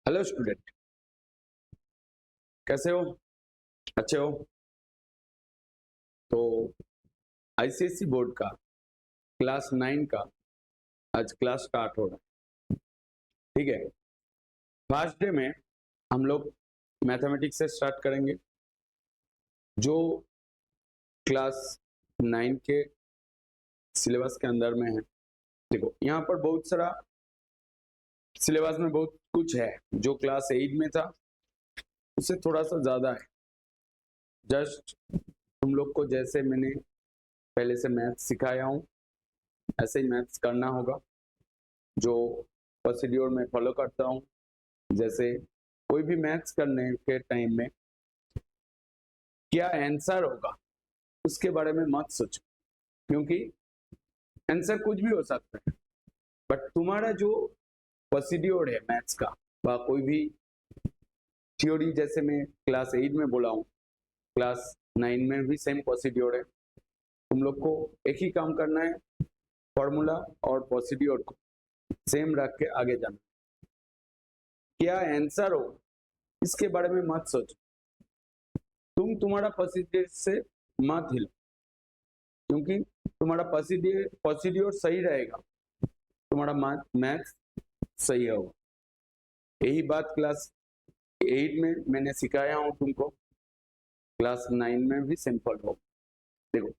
Hello student, कैसे हो? अच्छे हो? तो आईसीएसई बोर्ड का क्लास 9 का आज क्लास स्टार्ट हो रहा है। ठीक है, फर्स्ट डे में हम लोग मैथमेटिक्स से स्टार्ट करेंगे, जो क्लास 9 के सिलेबस के अंदर में है। देखो, यहाँ पर बहुत सारा सिलेबस में बहुत कुछ है जो क्लास 8 में था, उससे थोड़ा सा ज्यादा है। जस्ट तुम लोग को जैसे मैंने पहले से मैथ्स सिखाया हूँ ऐसे ही मैथ्स करना होगा, जो प्रोसीड्योर में फॉलो करता हूँ। जैसे कोई भी मैथ्स करने के टाइम में क्या आंसर होगा उसके बारे में मत सोचो, क्योंकि आंसर कुछ भी हो सकता है, बट तुम्हारा जो प्रोसीड्योर है मैथ्स का व कोई भी थ्योरी, जैसे मैं क्लास 8 में बोला हूँ, क्लास 9 में भी सेम प्रोसीड्योर है। तुम लोग को एक ही काम करना है, फॉर्मूला और प्रोसीड्योर को सेम रख के आगे जाना। क्या आंसर हो इसके बारे में मत सोचो, तुम्हारा प्रोसीड्योर से मत हिलो, क्योंकि तुम्हारा प्रोसीड्योर सही रहेगा, तुम्हारा मैथ्स सही होगा। यही बात क्लास 8 में मैंने सिखाया हूं तुमको, क्लास 9 में भी सिंपल हो। देखो,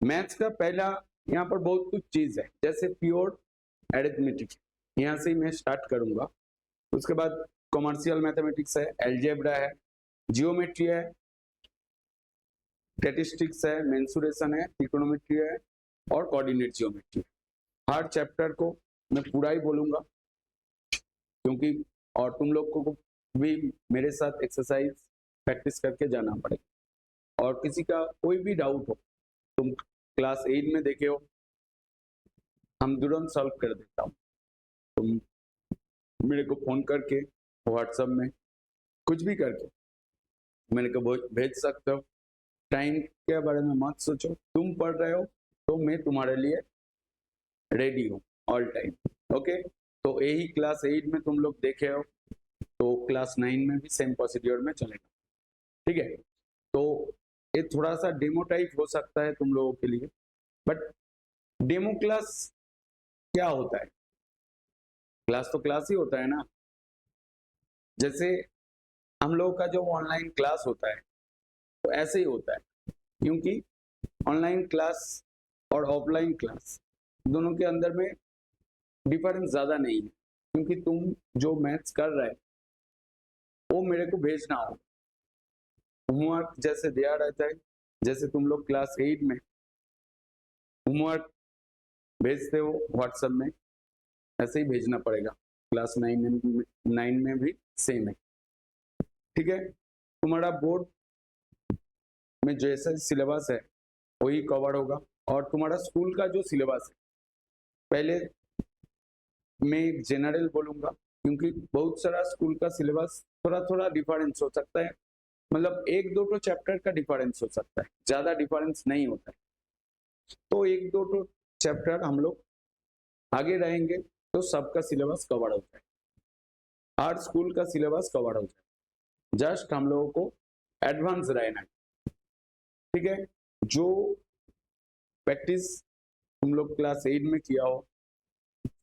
मैथ्स का पहला यहाँ पर बहुत कुछ चीज है, जैसे प्योर एरिथमेटिक, यहाँ से ही मैं स्टार्ट करूंगा। उसके बाद कॉमर्शियल मैथमेटिक्स है, एलजेब्रा है, जियोमेट्री है, स्टैटिस्टिक्स है, मेंसुरेशन है, ट्रिग्नोमेट्री है और कोऑर्डिनेट जियोमेट्री है। हर चैप्टर को मैं पूरा ही बोलूंगा, क्योंकि और तुम लोग को भी मेरे साथ एक्सरसाइज प्रैक्टिस करके जाना पड़ेगा। और किसी का कोई भी डाउट हो, तुम क्लास 8 में देखे हो, हम तुरंत सॉल्व कर देता हूँ। तुम मेरे को फोन करके व्हाट्सएप में कुछ भी करके मेरे को भेज सकते हो। टाइम के बारे में मत सोचो, तुम पढ़ रहे हो तो मैं तुम्हारे लिए रेडी हूँ ऑल टाइम। ओके, तो यही क्लास 8 में तुम लोग देखे हो, तो क्लास 9 में भी सेम प्रोसीड्योर में चलेगा। ठीक है, तो ये थोड़ा सा डेमो टाइप हो सकता है तुम लोगों के लिए, बट डेमो क्लास क्या होता है? क्लास तो क्लास ही होता है ना। जैसे हम लोगों का जो ऑनलाइन क्लास होता है तो ऐसे ही होता है, क्योंकि ऑनलाइन क्लास और ऑफलाइन क्लास दोनों के अंदर में डिफरेंस ज्यादा नहीं है, क्योंकि तुम जो मैथ्स कर रहे हो वो मेरे को भेजना होगा। होमवर्क जैसे दिया रहता है, जैसे तुम लोग क्लास 8 में होमवर्क भेजते हो व्हाट्सएप में, ऐसे ही भेजना पड़ेगा। क्लास 9 में भी सेम है। ठीक है, तुम्हारा बोर्ड में जैसा सिलेबस है वही कवर होगा, और तुम्हारा स्कूल का जो सिलेबस है, पहले मैं एक जनरल बोलूंगा, क्योंकि बहुत सारा स्कूल का सिलेबस थोड़ा थोड़ा डिफरेंस हो सकता है, मतलब एक दो तो चैप्टर का डिफरेंस हो सकता है, ज्यादा डिफरेंस नहीं होता है। तो एक दो तो चैप्टर हम लोग आगे रहेंगे तो सबका सिलेबस कवर हो जाए, हर स्कूल का सिलेबस कवर हो जाए। जस्ट हम लोगों को एडवांस रहना है। ठीक है, जो प्रैक्टिस तुम लोग क्लास 8 में किया हो,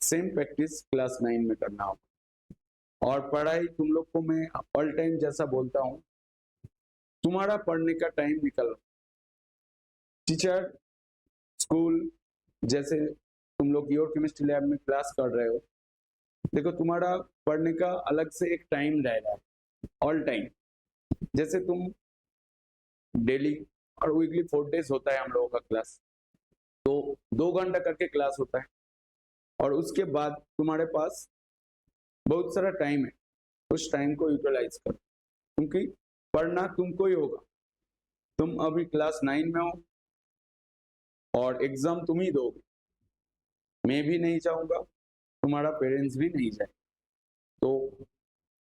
सेम प्रैक्टिस क्लास 9 में करना हो। और पढ़ाई तुम लोग को मैं ऑल टाइम जैसा बोलता हूँ, तुम्हारा पढ़ने का टाइम निकल, टीचर, स्कूल, जैसे तुम लोग योर केमिस्ट्री लैब में क्लास कर रहे हो, देखो तुम्हारा पढ़ने का अलग से एक टाइम रहेगा ऑल टाइम। जैसे तुम डेली और वीकली 4 डेज होता है हम लोगों का क्लास, तो 2 घंटा करके क्लास होता है, और उसके बाद तुम्हारे पास बहुत सारा टाइम है, उस टाइम को यूटिलाइज करो, क्योंकि पढ़ना तुमको ही होगा। तुम अभी क्लास 9 में हो और एग्जाम तुम ही दोगे, मैं भी नहीं चाहूंगा, तुम्हारा पेरेंट्स भी नहीं चाहे। तो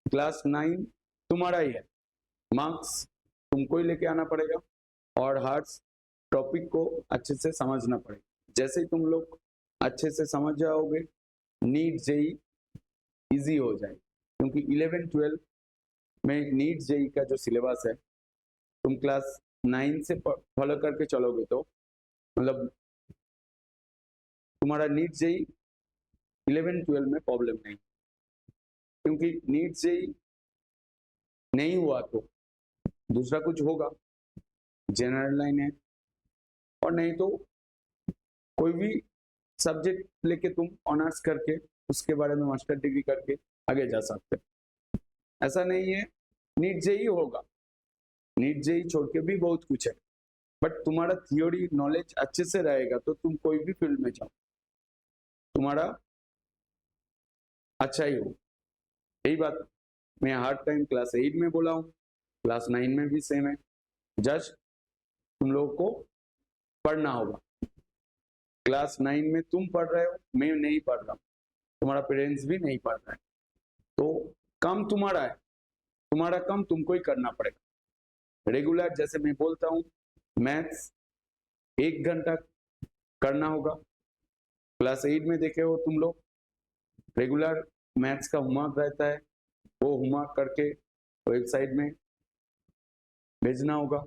क्लास 9 तुम्हारा ही है, मार्क्स तुमको ही लेके आना पड़ेगा, और हर टॉपिक को अच्छे से समझना पड़ेगा। जैसे ही तुम लोग अच्छे से समझ जाओगे, नीट जेई इजी हो जाए, क्योंकि 11-12 में नीट जेई का जो सिलेबस है तुम क्लास 9 से फॉलो करके चलोगे तो मतलब तुम्हारा नीट जेई 11-12 में प्रॉब्लम नहीं, क्योंकि नीट जेई नहीं हुआ तो दूसरा कुछ होगा, जनरल लाइन है, और नहीं तो कोई भी सब्जेक्ट लेके तुम ऑनर्स करके उसके बारे में मास्टर डिग्री करके आगे जा सकते हो। ऐसा नहीं है नीट जेई होगा, नीट जेई छोड़ के भी बहुत कुछ है, बट तुम्हारा थियोरी नॉलेज अच्छे से रहेगा तो तुम कोई भी फील्ड में जाओ तुम्हारा अच्छा ही हो। यही बात मैं हर टाइम क्लास 8 में बोला हूँ, क्लास 9 में भी सेम है। जस्ट तुम लोगों को पढ़ना होगा। क्लास 9 में तुम पढ़ रहे हो, मैं नहीं पढ़ रहा हूँ, तुम्हारा पेरेंट्स भी नहीं पढ़ रहा है, तो काम तुम्हारा है, तुम्हारा काम तुमको ही करना पड़ेगा। रेगुलर जैसे मैं बोलता हूँ मैथ्स 1 घंटा करना होगा। क्लास 8 में देखे हो तुम लोग, रेगुलर मैथ्स का होमवर्क रहता है, वो होमवर्क करके वेबसाइट में भेजना होगा।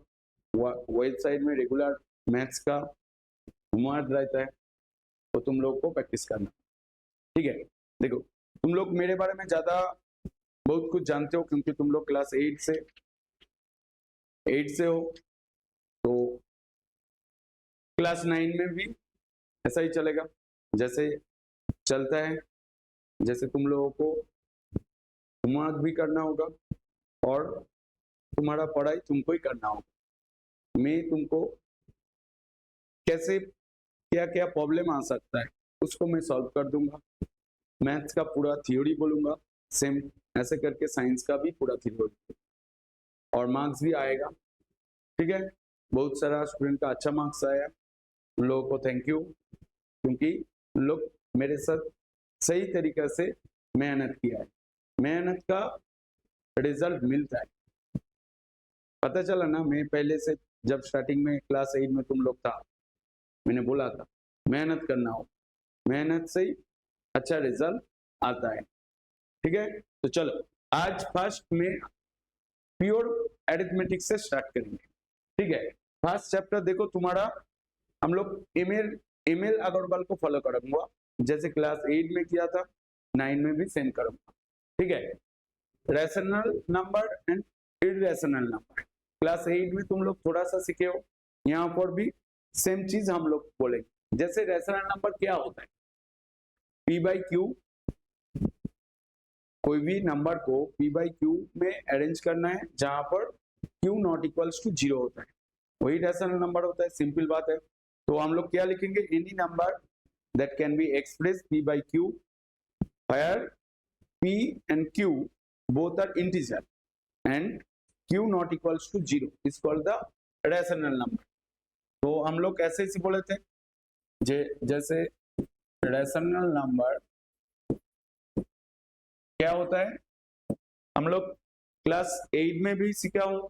वेबसाइट में रेगुलर मैथ्स का होमवर्क रहता है, तो तुम लोग को प्रैक्टिस करना, ठीक है। देखो तुम लोग मेरे बारे में ज्यादा बहुत कुछ जानते हो, क्योंकि तुम लोग क्लास 8 से हो, तो क्लास 9 में भी ऐसा ही चलेगा जैसे चलता है। जैसे तुम लोगों को होमवर्क भी करना होगा और तुम्हारा पढ़ाई तुमको ही करना होगा। मैं तुमको कैसे क्या क्या प्रॉब्लम आ सकता है उसको मैं सॉल्व कर दूंगा। मैथ्स का पूरा थ्योरी बोलूंगा, सेम ऐसे करके साइंस का भी पूरा थ्योरी, और मार्क्स भी आएगा, ठीक है। बहुत सारा स्टूडेंट का अच्छा मार्क्स आया, उन लोगों को थैंक यू, क्योंकि उन लोग मेरे साथ सही तरीके से मेहनत किया है। मेहनत का रिजल्ट मिलता है। पता चला ना, मैं पहले से जब स्टार्टिंग में क्लास 8 में तुम लोग था, मैंने बोला था मेहनत करना हो, मेहनत से ही अच्छा रिजल्ट आता है, ठीक है। तो चलो आज फर्स्ट में प्योर अरिथमेटिक से स्टार्ट करेंगे, ठीक है। फर्स्ट चैप्टर देखो तुम्हारा, हम लोग एमएल अग्रवाल को फॉलो करूंगा, जैसे क्लास 8 में किया था 9 में भी सेम करूंगा, ठीक है। Rational number and irrational number class 8 में तुम लोग थोड़ा सा सीखे हो, यहाँ पर भी सेम चीज हम लोग बोलेंगे। जैसे रैशनल नंबर क्या होता है, p/q, कोई भी नंबर को p/q में अरेंज करना है जहां पर q नॉट इक्वल्स टू 0 होता है, वही रैशनल नंबर होता है। सिंपल बात है। तो हम लोग क्या लिखेंगे, any number that can be express p/q where p and q both are integer and q not equals to 0 is called the rational number। तो हम लोग कैसे इसे बोले थे, जैसे रैशनल नंबर क्या होता है, हम लोग क्लास 8 में भी सीखा हूं,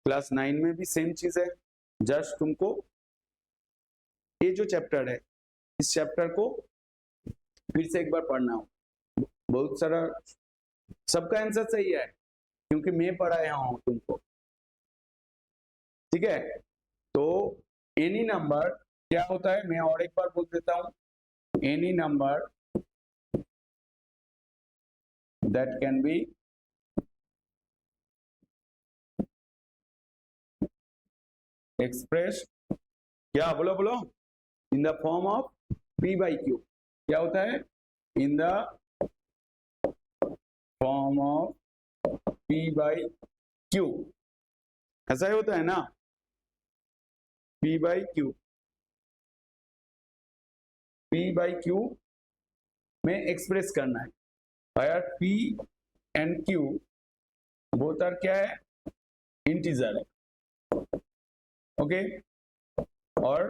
क्लास 9 में भी सेम चीज है। जस्ट तुमको ये जो चैप्टर है, इस चैप्टर को फिर से एक बार पढ़ना हो। बहुत सारा सबका आंसर सही है, क्योंकि मैं पढ़ाया हूं तुमको, ठीक है। तो एनी नंबर क्या होता है, मैं और एक बार बोल देता हूं, any number that can be express, क्या बोलो बोलो, in the form of p/q। क्या होता है, in the form of p/q, ऐसा ही होता है ना, p/q, p/q में एक्सप्रेस करना है। अगर p and q both are क्या है, इंटीजर है, ओके। और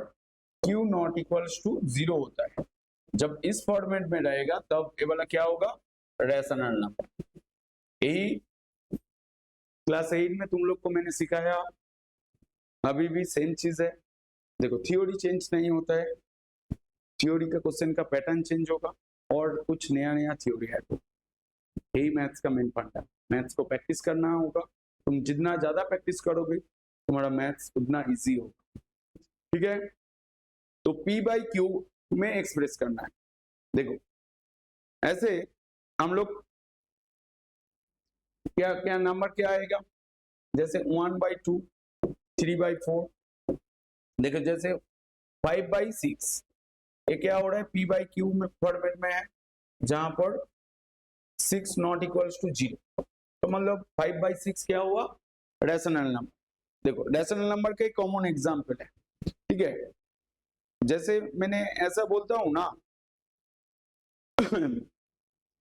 q नॉट इक्वल्स टू 0 होता है। जब इस फॉर्मेट में रहेगा तब ये वाला क्या होगा, रैशनल नंबर। यही क्लास 8 में तुम लोग को मैंने सिखाया, अभी भी सेम चीज है। देखो थ्योरी चेंज नहीं होता है, थ्योरी का क्वेश्चन का पैटर्न चेंज होगा और कुछ नया नया थ्योरी है। तो यही मैथ्स का मेन फंडा। मैथ्स को प्रैक्टिस करना होगा, तुम जितना ज्यादा प्रैक्टिस करोगे तुम्हारा मैथ्स उतना इजी होगा। ठीक है, तो P बाई क्यू में एक्सप्रेस करना है। देखो ऐसे हम लोग क्या क्या नंबर क्या आएगा, जैसे 1/2, 3/4, देखो जैसे 5/6, ये क्या हो रहा है P बाई क्यू में फॉर्मेट में है, जहां पर 6 नॉट इक्वल्स टू 0। तो मतलब 5/6 क्या हुआ, रेशनल नंबर। देखो रेशनल नंबर का एक कॉमन एग्जांपल है। ठीक है, जैसे मैंने ऐसा बोलता हूं ना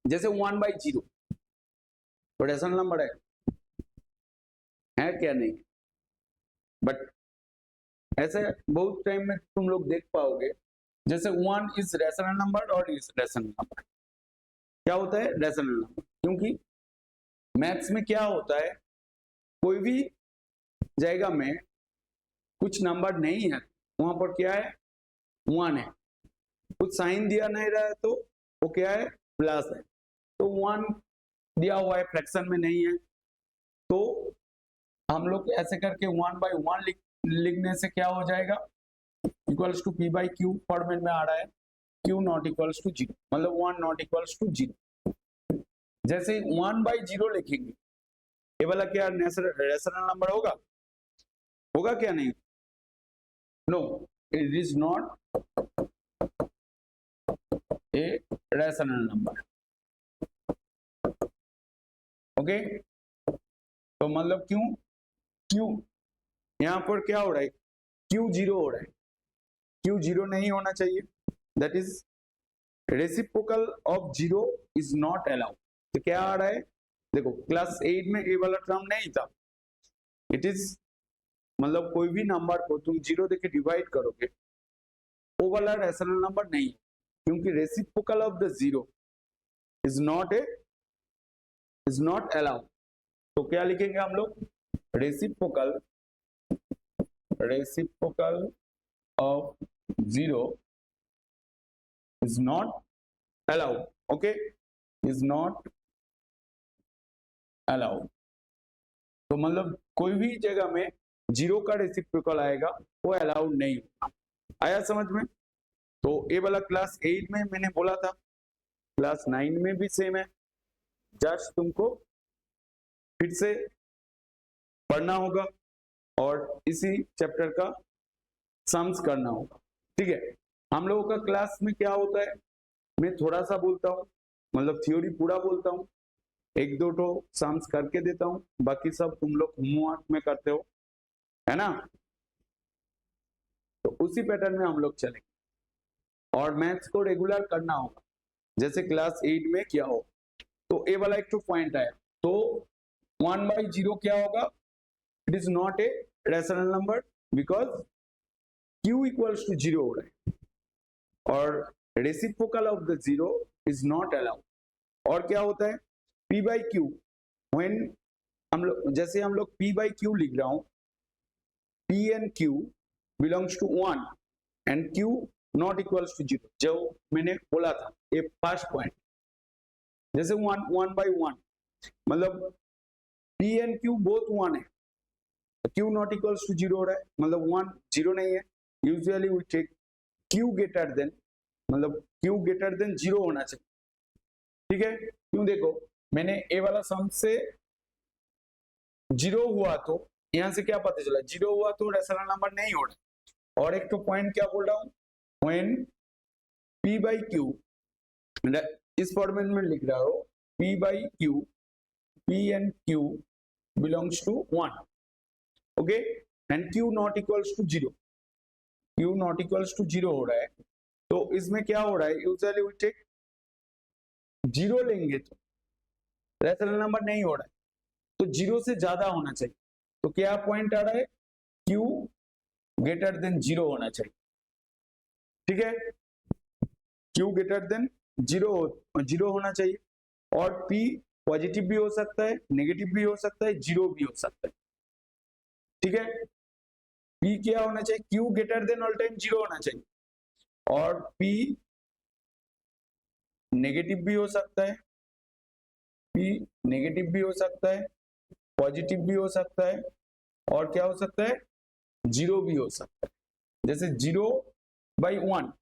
जैसे 1/0 तो रेशनल नंबर है क्या, नहीं, बट ऐसे बहुत टाइम में तुम लोग देख पाओगे, जैसे 1 इज रेशनल नंबर और इज रेशनल नंबर। क्या होता है रेशनल नंबर, क्योंकि मैथ्स में क्या होता है, कोई भी जगह में कुछ नंबर नहीं है वहां पर क्या है 1 है, कुछ साइन दिया नहीं रहा है तो वो क्या है प्लस है, तो 1 दिया हुआ है फ्रैक्शन में नहीं है, तो हम लोग ऐसे करके 1/1 लिखने से क्या हो जाएगा, equals to P by Q format में आ रहा है, Q नॉट इक्वल्स टू 0, मतलब 1 नॉट इक्वल्स टू 0। जैसे 1/0 लिखेंगे, ये वाला क्या रेशनल नंबर होगा, होगा क्या, नहीं, no, it is not a rational number. Okay, तो मतलब क्यों यहां पर क्या हो रहा है, Q 0 हो रहा है, Q 0 नहीं होना चाहिए, that is reciprocal of 0 is not allowed. तो क्या आ रहा है, देखो क्लास 8 में ये वाला टर्म नहीं था, इट इज मतलब कोई भी नंबर को तुम 0 देके डिवाइड करोगे वो वाला रेशनल नंबर नहीं, क्योंकि reciprocal of the 0 is not allowed. तो क्या लिखेंगे हम लोग, reciprocal of 0 is not allowed. Okay, is not allowed, तो मतलब कोई भी जगह में 0 का रेसिप्रोकल आएगा वो अलाउड नहीं होगा। आया समझ में। तो ये वाला क्लास 8 में मैंने बोला था, क्लास 9 में भी सेम है, जस्ट तुमको फिर से पढ़ना होगा और इसी चैप्टर का सम्स करना होगा। ठीक है, हम लोगों का क्लास में क्या होता है, मैं थोड़ा सा बोलता हूँ, मतलब थ्योरी पूरा बोलता हूँ, 1-2 तो सम्स करके देता हूँ, बाकी सब तुम लोग होमवर्क में करते हो, है ना। तो उसी पैटर्न में हम लोग चलेंगे और मैथ्स को रेगुलर करना होगा, जैसे क्लास 8 में क्या हो। तो ए वाला एक तो पॉइंट आया, तो 1/0 क्या होगा, it is not a rational number because Q equals to 0 हो रहा है, और reciprocal of the 0 is not allowed. और क्या होता है P बाई क्यू, व्हेन हम लोग जैसे हम लोग P बाई क्यू लिख रहा हूं, P and Q belongs to 1 and Q not equals to 0, जो मैंने बोला था ये फर्स्ट पॉइंट। जैसे 1/1 मतलब P एंड Q बोथ 1 है, Q नॉट इक्वल्स टू 0 हो रहा है, मतलब 1 0 नहीं है। Usually we take Q greater than, मतलब Q ग्रेटर देन 0 होना चाहिए। ठीक है, क्यों, देखो मैंने ए वाला सम से 0 हुआ तो यहां से क्या पता चला, 0 हुआ तो रेशनल नंबर नहीं हो रहा। और एक तो पॉइंट क्या बोल रहा हूं, व्हेन P बाई क्यू, इस फॉर्मेट में लिख रहा हो, P by Q, P and Q belongs to 1, okay, and Q not equals to 0, Q not equals to 0 हो रहा है। तो इसमें क्या हो रहा है, यूजुअली वी टेक 0 लेंगे तो रेशनल नंबर नहीं हो रहा है, तो 0 से ज्यादा होना चाहिए। तो क्या पॉइंट आ रहा है, Q ग्रेटर देन 0 होना चाहिए। ठीक है, Q ग्रेटर देन 0 होना चाहिए, और P पॉजिटिव भी हो सकता है, नेगेटिव भी हो सकता है, 0 भी हो सकता है। ठीक है, P क्या होना चाहिए, Q greater then all time 0 होना चाहिए, और P नेगेटिव भी हो सकता है, पी नेगेटिव भी हो सकता है, पॉजिटिव भी हो सकता है, और क्या हो सकता है, जीरो भी हो सकता है। जैसे 0/1,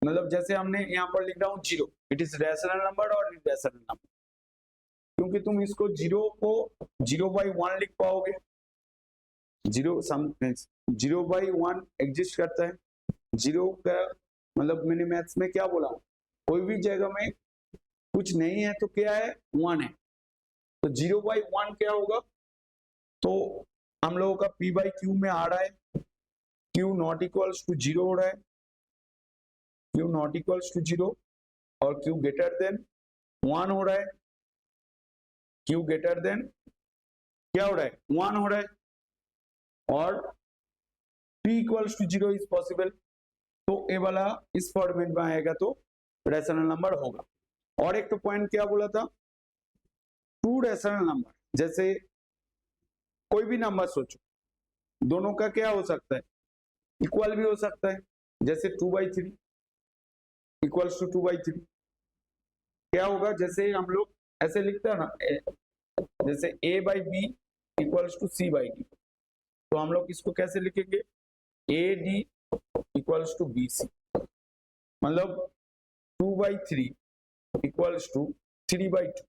मतलब जैसे हमने यहाँ पर लिख रहा हूँ 0, इट इज रैशनल नंबर और इरेशनल नंबर, क्योंकि तुम इसको 0 को 0/1 लिख पाओगे, 0/1 एग्जिस्ट करता है। 0 का मतलब मैंने मैथ्स में क्या बोला, कोई भी जगह में कुछ नहीं है तो क्या है, 1 है, तो 0/1 क्या होगा, तो हम लोगों का p/q में आ रहा है, q नॉट इक्वल्स टू 0 हो रहा है, q नॉट इक्वल्स टू 0, और q ग्रेटर देन 1 हो रहा है, q ग्रेटर देन क्या हो रहा है, 1 हो रहा है, और p equals to 0 is possible, तो ए वाला इस फॉर्मेट में आएगा तो रैशनल नंबर होगा। और एक तो पॉइंट क्या बोला था, टू रैशनल नंबर, जैसे कोई भी नंबर सोचो, दोनों का क्या हो सकता है, इक्वल भी हो सकता है, जैसे 2/3 इक्वल्स टू 2/3, क्या होगा, जैसे हम लोग ऐसे लिखते हैं ना, जैसे a/b इक्वल्स टू c/d, तो हम लोग इसको कैसे लिखेंगे, AD इक्वल्स टू BC, मतलब 2/3 इक्वल्स टू 3/2,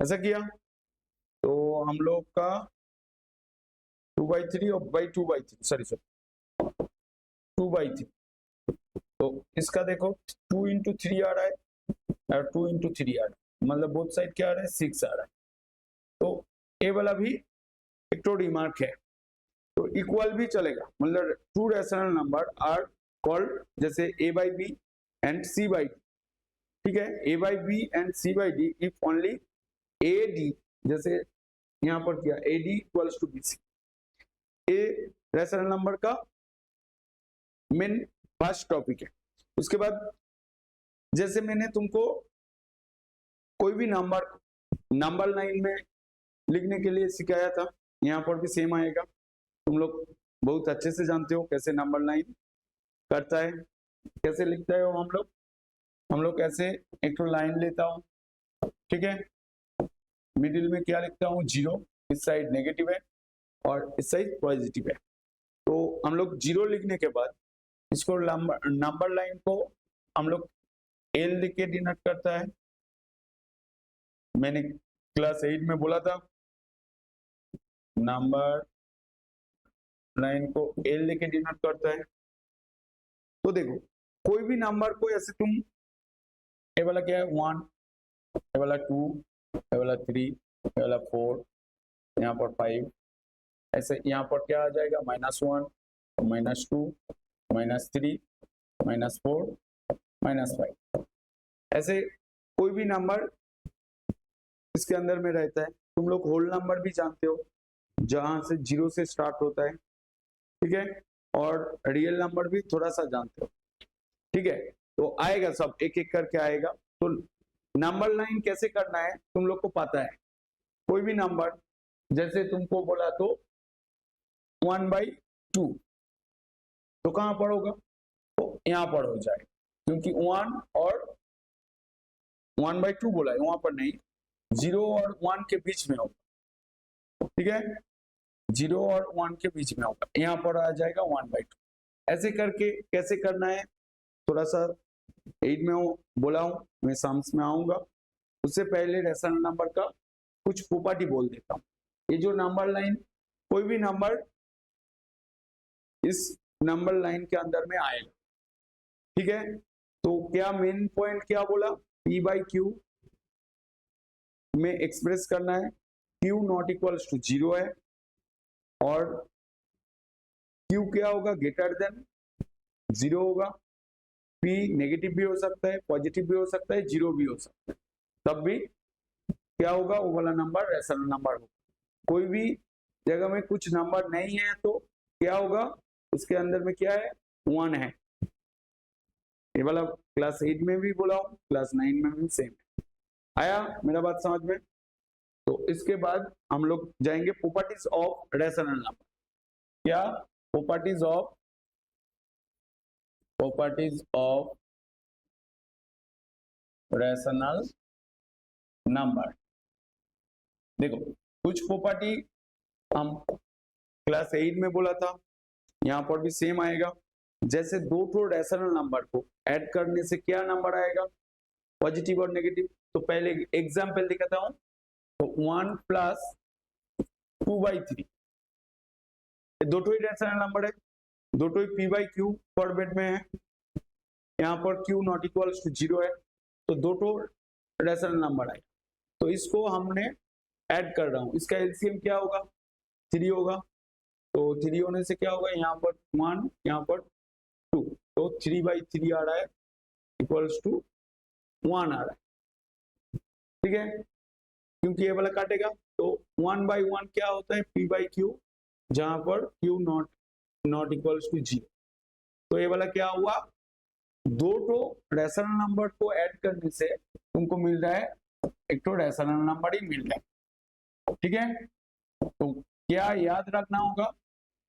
ऐसा किया तो हम लोग का 2/3 और 2/3 सॉरी 2/3, तो इसका देखो 2 इंटू 3 आ रहा है और 2 इंटू 3 आ रहा है, मतलब बोथ साइड क्या आ रहा है, 6 आ रहा है, तो ए वाला भी एक तो रिमार्क है, तो इक्वल भी चलेगा, मतलब two rational number are called जैसे a/b एंड c/d, ठीक है, a/b and c/d if only AD, जैसे यहाँ पर किया AD equals to BC, a rational number का मेन फर्स्ट टॉपिक है। उसके बाद जैसे मैंने तुमको कोई भी नंबर लाइन में लिखने के लिए सिखाया था, यहाँ पर भी सेम आएगा, तुम लोग बहुत अच्छे से जानते हो कैसे नंबर लाइन करता है, कैसे लिखता है वो हम लोग कैसे एक तो लाइन लेता हूँ, ठीक है, मिडिल में क्या लिखता हूँ, 0, इस साइड नेगेटिव है और इस साइड पॉजिटिव है, तो हम लोग 0 लिखने के बाद इसको नंबर लाइन को हम लोग L लिख के डिनोट करता है, मैंने क्लास 8 में बोला था नंबर लाइन को L लिख के डिनोट करता है। तो देखो कोई भी नंबर को ऐसे तुम, ए वाला क्या है 1, ए वाला 2, ए वाला 3, ए वाला 4, यहाँ पर 5, ऐसे यहाँ पर क्या आ जाएगा, -1, -2, -3, -4, -5, ऐसे कोई भी नंबर इसके अंदर में रहता है। तुम लोग होल नंबर भी जानते हो, जहां से 0 से स्टार्ट होता है, ठीक है, और रियल नंबर भी थोड़ा सा जानते हो, ठीक है, तो आएगा सब एक एक करके आएगा। तो नंबर लाइन कैसे करना है तुम लोग को पता है, कोई भी नंबर जैसे तुमको बोला तो 1/2, तो कहां पर होगा, तो यहाँ पर हो जाएगा, क्योंकि 1 और 1/2 बोला है, वहां पर नहीं, 0 और 1 के बीच में होगा, ठीक है, 0 और 1 के बीच में होगा, यहाँ पर आ जाएगा 1/2। ऐसे करके कैसे करना है, थोड़ा सा 8 में बोला हूं, मैं सम्स में आऊंगा, उससे पहले रैशनल नंबर का कुछ प्रॉपर्टी बोल देता हूं। ये जो नंबर लाइन, कोई भी नंबर इस नंबर लाइन के अंदर में आएगा, ठीक है, तो क्या मेन पॉइंट क्या बोला, p/q में एक्सप्रेस करना है, q नॉट इक्वल्स टू 0 है, और q क्या होगा, ग्रेटर देन 0 होगा, p नेगेटिव भी हो सकता है, पॉजिटिव भी हो सकता है, 0 भी हो सकता है, तब भी क्या होगा, वो वाला नंबर रैशनल नंबर होगा। कोई भी जगह में कुछ नंबर नहीं है तो क्या होगा, उसके अंदर में क्या है, 1 है, ये वाला क्लास 8 में भी बोला हूँ, क्लास 9 में भी सेम है। आया मेरा बात समझ में। तो इसके बाद हम लोग जाएंगे प्रॉपर्टीज ऑफ रैशनल नंबर। क्या प्रॉपर्टीज ऑफ रैशनल नंबर। देखो कुछ प्रॉपर्टी हम क्लास 8 में बोला था, यहाँ पर भी सेम आएगा। जैसे दो तो रैशनल नंबर को ऐड करने से क्या नंबर आएगा, पॉजिटिव और नेगेटिव। तो पहले एग्जाम्पल दिखाता हूँ। तो 1 प्लस 2/3 दो तो ही रैशनल नंबर है, दो तो ही p/q फॉर्मेट में है, यहाँ पर q नॉट इक्वल्स टू 0 है, तो दो तो रैशनल नंबर है। तो इसको हमने ऐड कर रहा हूँ, इसका एलसीएम क्या होगा, 3 होगा। तो 3 होने से क्या होगा, यहाँ पर 1 यहाँ पर 2, तो 3/3 आ रहा है इक्वल्स टू 1 आ रहा है। ठीक है, क्योंकि ये वाला काटेगा तो 1/1 क्या होता है, p/q, जहां पर q नॉट इक्वल्स टू 0। तो ये वाला क्या हुआ, दो तो रैशनल नंबर को ऐड करने से तुमको मिल रहा है एक तो रैशनल नंबर ही मिल रहा है। ठीक है, तो क्या याद रखना होगा,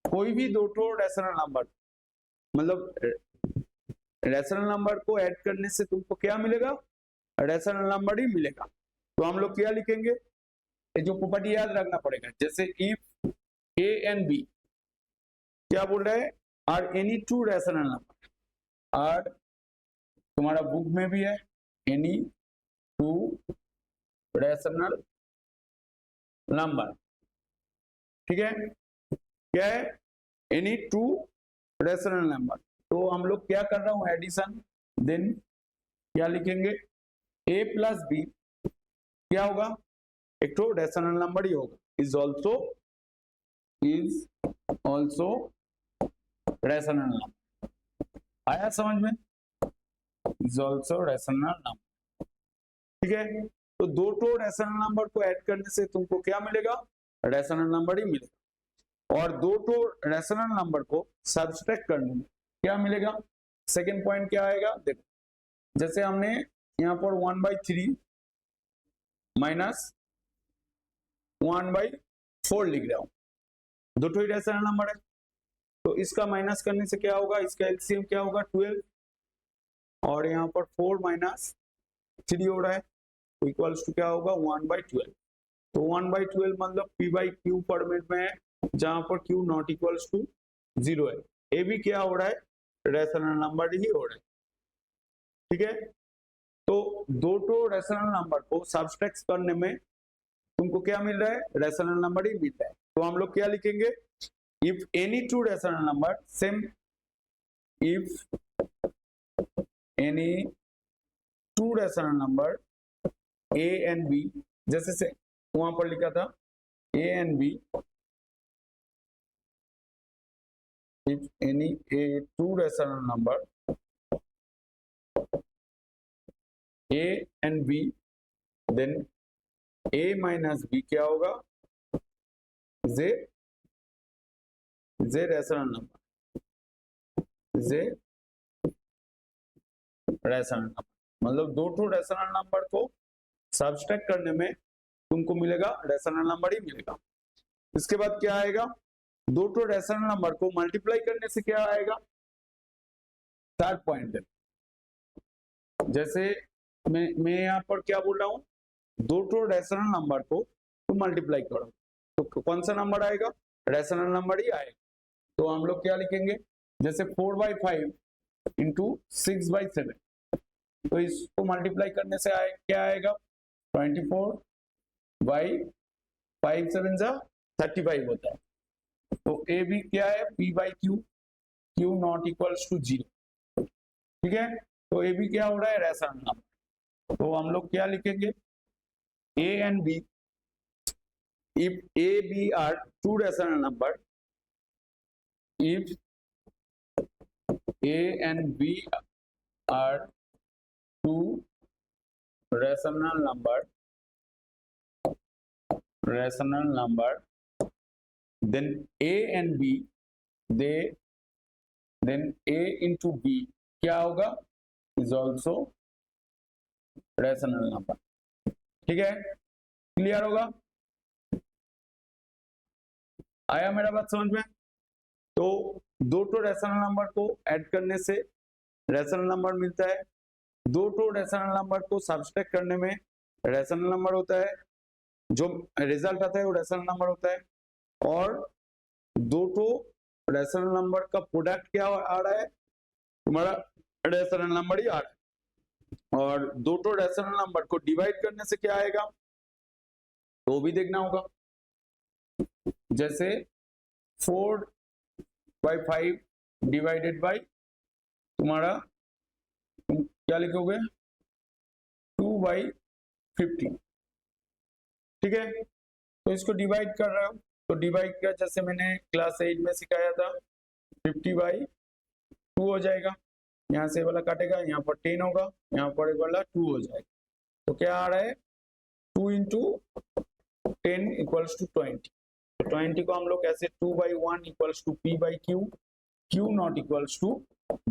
कोई भी दो तो रैशनल नंबर, मतलब रैशनल नंबर को ऐड करने से तुमको क्या मिलेगा, रैशनल नंबर ही मिलेगा। तो हम लोग क्या लिखेंगे, ये जो प्रॉपर्टी याद रखना पड़ेगा। जैसे इफ ए एंड बी क्या बोल रहा है, are any two rational number, आर तुम्हारा बुक में भी है, एनी टू रैशनल नंबर। ठीक है, क्या है, एनी टू रैशनल नंबर। तो हम लोग क्या कर रहा हूं, एडिशन, देन क्या लिखेंगे, a प्लस बी क्या होगा, एक तो रैशनल नंबर ही होगा, इज ऑल्सो रैशनल नंबर। आया समझ में, इज ऑल्सो रैशनल नंबर। ठीक है, तो दो तो रैशनल नंबर को ऐड करने से तुमको क्या मिलेगा, रैशनल नंबर ही मिलेगा। और दो तो रैशनल नंबर को सब्सट्रैक्ट करने में क्या मिलेगा, सेकेंड पॉइंट क्या आएगा, देखो जैसे हमने यहाँ पर 1/3 माइनस 1/4 लिख रहा हूं, दो तो ही रैशनल नंबर है, तो इसका माइनस करने से क्या होगा, इसका एलसीएम क्या होगा 12, और यहाँ पर 4 माइनस 3 हो रहा है, तो इक्वल्स टू क्या होगा 1/12। तो 1/12 मतलब p/q फॉर्मेट में है, जहां पर q नॉट इक्वल्स टू 0 है। ए भी क्या हो रहा है, रैशनल नंबर ही हो रहा है। ठीक है, तो दो तो रैशनल नंबर को सब्सट्रैक्ट करने में तुमको क्या मिल रहा है, रैशनल नंबर ही मिल रहा है। तो हम लोग क्या लिखेंगे, if any two rational number, same if any two rational number A and B, जैसे से वहां पर लिखा था A and B, if any a two rational number a and b, then a minus b क्या होगा, z rational number, z rational number. मतलब दो तो रैशनल नंबर को सब्सट्रैक्ट करने में तुमको मिलेगा रैशनल नंबर ही मिलेगा। इसके बाद क्या आएगा, दो तो रैशनल नंबर को मल्टीप्लाई करने से क्या आएगा, थर्ड पॉइंट, जैसे मैं यहाँ पर क्या बोल रहा हूँ, दो तो रैशनल नंबर को तुम मल्टीप्लाई करो तो कौन सा नंबर आएगा, रैशनल नंबर ही आएगा। तो हम लोग क्या लिखेंगे, जैसे 4/5 इंटू 6/7, तो इसको मल्टीप्लाई करने से क्या आएगा, 24/5 7 जा 35 होता है। तो ए भी क्या है, p/q, q not equals to 0। ठीक है, तो ए भी क्या हो रहा है, रैशनल नंबर। तो हम लोग क्या लिखेंगे, a and b, if a b are two rational number, if a and b are two rational number, then a and b, then a into b क्या होगा, is also रैशनल नंबर। ठीक है, clear होगा, आया मेरा बात समझ में। तो दो तो रैशनल नंबर को ऐड करने से रैशनल नंबर मिलता है, दो तो रैशनल नंबर को सब्सट्रैक्ट करने में रेशनल नंबर होता है, जो रिजल्ट आता है वो रेशनल नंबर होता है, और दो तो रेशनल नंबर का प्रोडक्ट क्या आ रहा है, तुम्हारा रेशनल नंबर ही आ रहा है। और दो तो रेशनल नंबर को डिवाइड करने से क्या आएगा तो भी देखना होगा। जैसे 4/5 डिवाइडेड बाई तुम्हारा, तुम क्या लिखोगे 2/50, ठीक है। तो इसको डिवाइड कर रहे हो तो डिवाइड किया, जैसे मैंने क्लास 8 में सिखाया था, 50/2 हो जाएगा। यहाँ से वाला काटेगा, यहाँ पर 10 होगा, यहाँ पर एक वाला 2 हो जाएगा। तो क्या आ रहा है 2 into 10 इक्वल्स टू 20। तो 20 को हम लोग कैसे 2/1 equals to P/Q, Q not equals to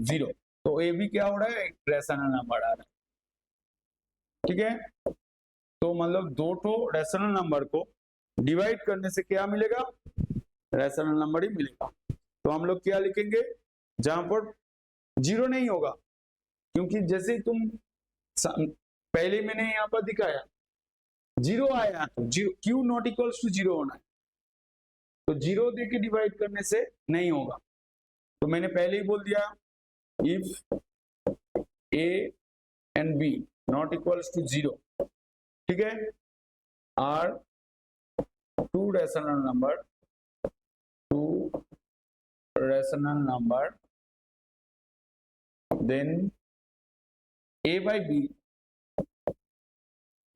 0। तो ए भी क्या हो रहा है, एक रेशनल नंबर आ रहा है, ठीक है। तो मतलब दो तो रेशनल नंबर को डिवाइड करने से क्या मिलेगा, रेशनल नंबर ही मिलेगा। तो हम लोग क्या लिखेंगे, जहां पर जीरो नहीं होगा, क्योंकि जैसे तुम पहले मैंने यहाँ पर दिखाया जीरो आया तो Q नॉट इक्वल्स टू 0 होना है, तो जीरो देके डिवाइड करने से नहीं होगा। तो मैंने पहले ही बोल दिया, if A and B not equals to 0, ठीक है, are two rational number, then A/B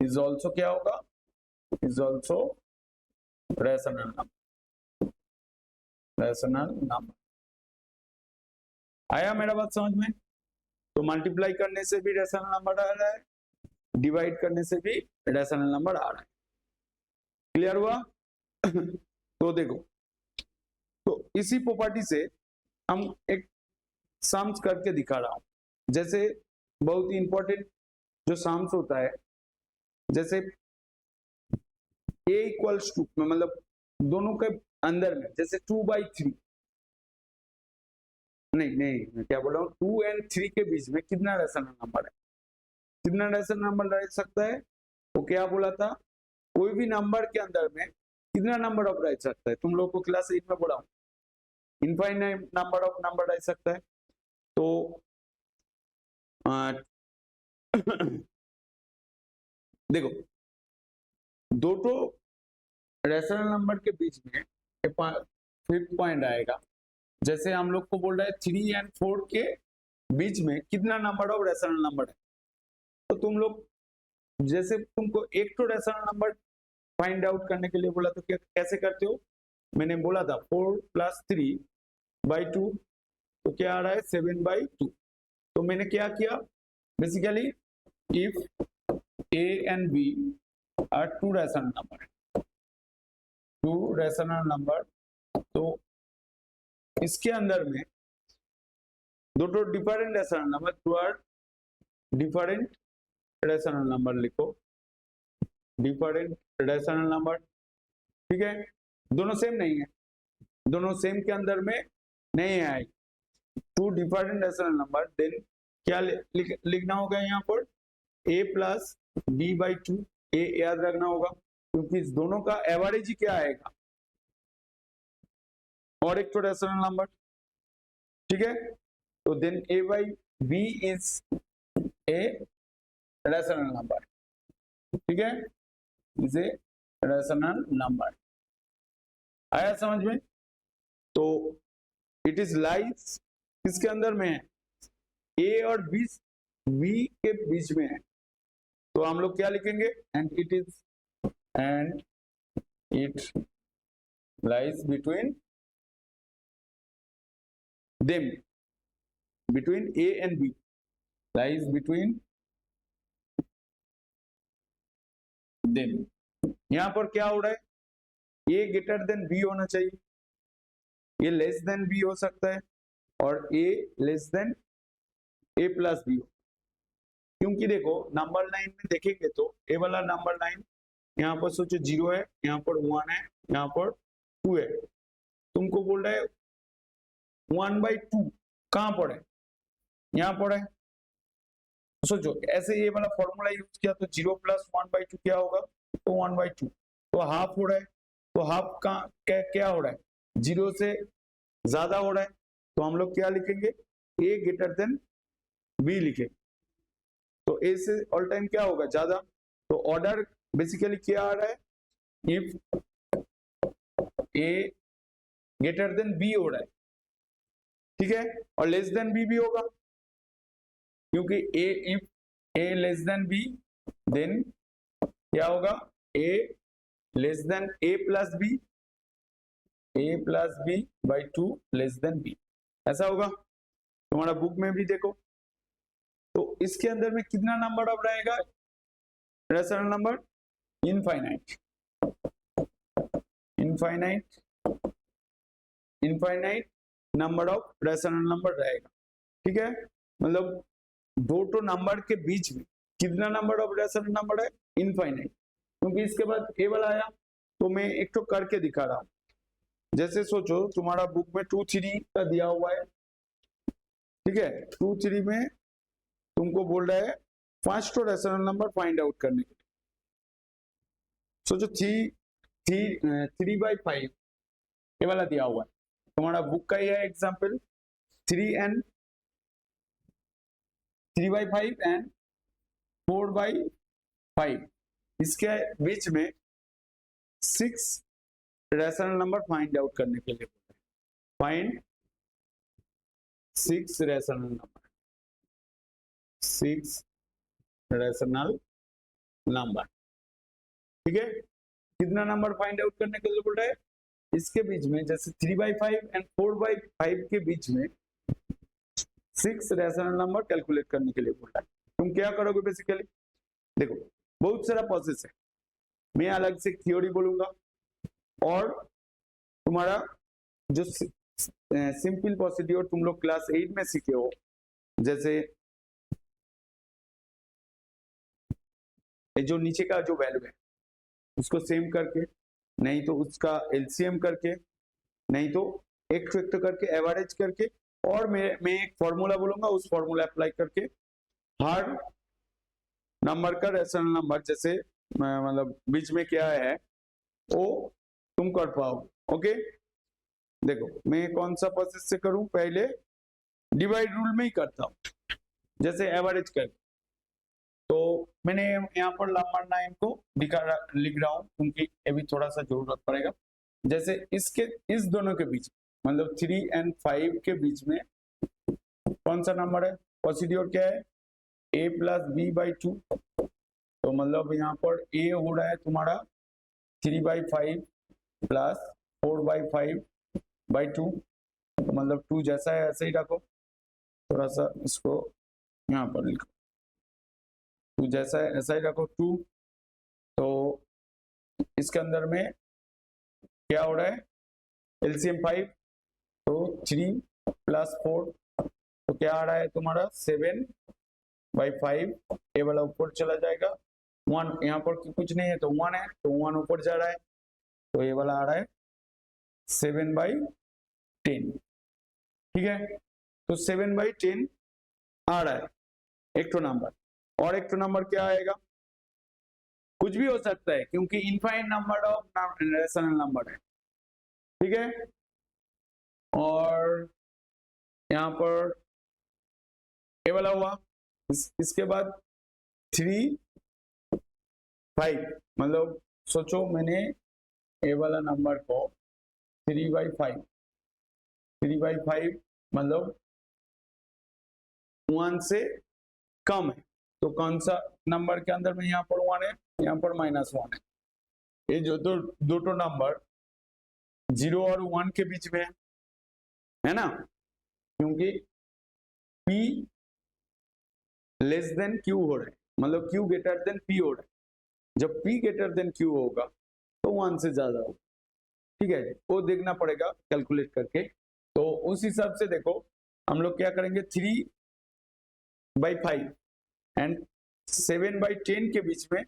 is also क्या होगा, इज ऑल्सो रेशनल नंबर। आया मेरा बात समझ में? तो मल्टीप्लाई करने से भी रेशनल नंबर आ रहा है, डिवाइड करने से भी रेशनल नंबर आ रहा है। क्लियर हुआ? तो देखो, तो इसी प्रॉपर्टी से हम एक सम्स करके दिखा रहा हूं। जैसे बहुत ही इंपॉर्टेंट जो सम्स होता है, जैसे A इक्वल्स टू, मतलब दोनों के अंदर में, जैसे 2/3, नहीं मैं क्या बोल रहा हूँ, 2 और 3 के बीच में कितना रेशनल नंबर है, कितना रेशनल नंबर रह सकता है? वो क्या बोला था, कोई भी नंबर के अंदर में कितना नंबर ऑफ रह सकता है, तुम लोग को क्लास 8 में बोला, इनफाइनाइट नंबर ऑफ नंबर रह सकता है। तो देखो, दो तो रेशनल नंबर के बीच में फिफ्थ पॉइंट आएगा। जैसे हम लोग को बोल रहा है 3 और 4 के बीच में कितना नंबर ऑफ रेशनल नंबर है, तो तुम लोग जैसे तुमको एक तो रेशनल नंबर फाइंड आउट करने के लिए बोला तो क्या कैसे करते हो, मैंने बोला था 4 + 3/2, तो क्या आ रहा है 7/2। तो मैंने क्या किया, basically if A and B are two rational number, तो इसके अंदर में दो तो different rational number, two are different rational number, लिखो डिफरेंट रेशनल नंबर, ठीक है। दोनों सेम नहीं है, दोनों सेम के अंदर में नहीं है, two different rational number, then क्या लिखना होगा यहाँ पर A + B/2। A याद रखना होगा, क्योंकि इस दोनों का एवरेज ही क्या आएगा, और एक तो रेशनल नंबर, ठीक है। तो then A/B is a rational number, ठीक है, इज ए रेशनल नंबर। आया समझ में? तो इट इज लाइज किसके अंदर में है, A और B के बीच में है, तो हम लोग क्या लिखेंगे, and it lies between them, between A and B, lies between them. यहां पर क्या हो रहा है, A ग्रेटर देन B होना चाहिए, A लेस देन B हो सकता है, और A less than A + B हो। क्योंकि देखो नंबर लाइन में देखेंगे तो ए वाला नंबर लाइन यहाँ पर सोचो 0 है, यहाँ पर 1 है, यहाँ पर 2 है, तुमको बोल रहा है 1/2 कहां पर है, यहाँ पर है, सोचो ऐसे ये वाला फॉर्मूला यूज किया तो 0 प्लस 1/2 क्या होगा, तो 1/2, तो हाफ हो रहा है, तो हाफ का क्या हो रहा है, 0 से ज्यादा हो रहा है, तो हम लोग क्या लिखेंगे, a ग्रेटर देन b लिखेंगे, तो a से ऑल टाइम क्या होगा, ज्यादा, तो ऑर्डर बेसिकली क्या आ रहा है, if a greater than b हो रहा है, ठीक है, और लेस देन b भी होगा, क्योंकि a if a less than b then क्या होगा, a less than a plus b, a plus b by 2 less than b, ऐसा होगा। तुम्हारा बुक में भी देखो, तो इसके अंदर में कितना नंबर ऑफ रहेगा, rational number, infinite, infinite, infinite number of rational number रहेगा, ठीक है, मतलब दो तो नंबर के बीच में कितना नंबर ऑफ रेशनल नंबर है, इनफाइनाइट, क्योंकि इसके बाद ए वाला आया, तो मैं एक तो करके दिखा रहा हूं, जैसे सोचो तुम्हारा बुक में 2 3 का दिया हुआ है, ठीक है, 2 3 में तुमको बोल रहा है 5 तो रेशनल नंबर फाइंड आउट करने के लिए, सोचो 3/5 ये वाला दिया हुआ है, तुम्हारा बुक का ही है एग्जाम्पल, 3/5 एंड 4/5, इसके बीच में 6 रेशनल नंबर फाइंड आउट करने के लिए, find 6 rational number, 6 rational number, ठीक है, कितना नंबर फाइंड आउट करने के लिए बोल रहा है, इसके बीच में जैसे 3/5 एंड 4/5 के बीच में 6 रेशनल नंबर कैलकुलेट करने के लिए बोल रहा है। तुम क्या करोगे बेसिकली, देखो बहुत सारा प्रोसेस है, मैं अलग से थ्योरी बोलूंगा, और तुम्हारा जो सिंपल प्रोसीड्योर तुम लोग क्लास 8 में सीखे हो, जैसे जो नीचे का जो वैल्यू है उसको सेम करके, नहीं तो उसका एलसीएम करके, नहीं तो एक करके एवरेज करके, और मैं एक फॉर्मूला बोलूंगा, उस फॉर्मूला अप्लाई करके हर नंबर का रेशनल नंबर जैसे मतलब बीच में क्या है वो तुम कर पाओगे, ओके। देखो मैं कौन सा प्रोसेस से करूं, पहले डिवाइड रूल में ही करता हूं, जैसे एवरेज कर, तो मैंने यहाँ पर नंबर 9 को लिख रहा हूँ, क्योंकि अभी थोड़ा सा जरूरत पड़ेगा, जैसे इसके इस दोनों के बीच मतलब 3 एंड 5 के बीच में कौन सा नंबर है, प्रोसीड्योर क्या है, a प्लस b बाई 2, तो मतलब यहाँ पर a हो रहा है तुम्हारा 3/5 प्लस 4/5 बाई 2, मतलब 2 जैसा है ऐसे ही रखो, थोड़ा सा इसको यहाँ पर लिखो, 2 जैसा है ऐसा ही रखो 2, तो इसके अंदर में क्या हो रहा है, एलसीएम 5, तो 3 प्लस 4, तो क्या आ रहा है तुम्हारा 7/5, ये वाला ऊपर चला जाएगा, 1 यहाँ पर कुछ नहीं है तो 1 है, तो 1 ऊपर जा रहा है, तो ये वाला आ रहा है 7/10, ठीक है, तो 7/10 आ रहा है एक तो नंबर, और एक तो नंबर क्या आएगा, कुछ भी हो सकता है क्योंकि infinite number of rational number है, ठीक है, और यहाँ पर ये वाला हुआ, इसके बाद 3 5, मतलब सोचो मैंने ये वाला नंबर को 3/5 मतलब 1 से कम है, तो कौन सा नंबर के अंदर में यहाँ पर 1 है, यहाँ पर -1 है, ये जो दो नंबर 0 और 1 के बीच में है ना, क्योंकि P लेस देन Q हो रहा है, मतलब Q ग्रेटर देन P हो रहा है, जब P ग्रेटर देन Q होगा तो 1 से ज्यादा होगा, ठीक है, वो देखना पड़ेगा कैलकुलेट करके, तो उस हिसाब से देखो हम लोग क्या करेंगे, 3/5 एंड 7/10 के बीच में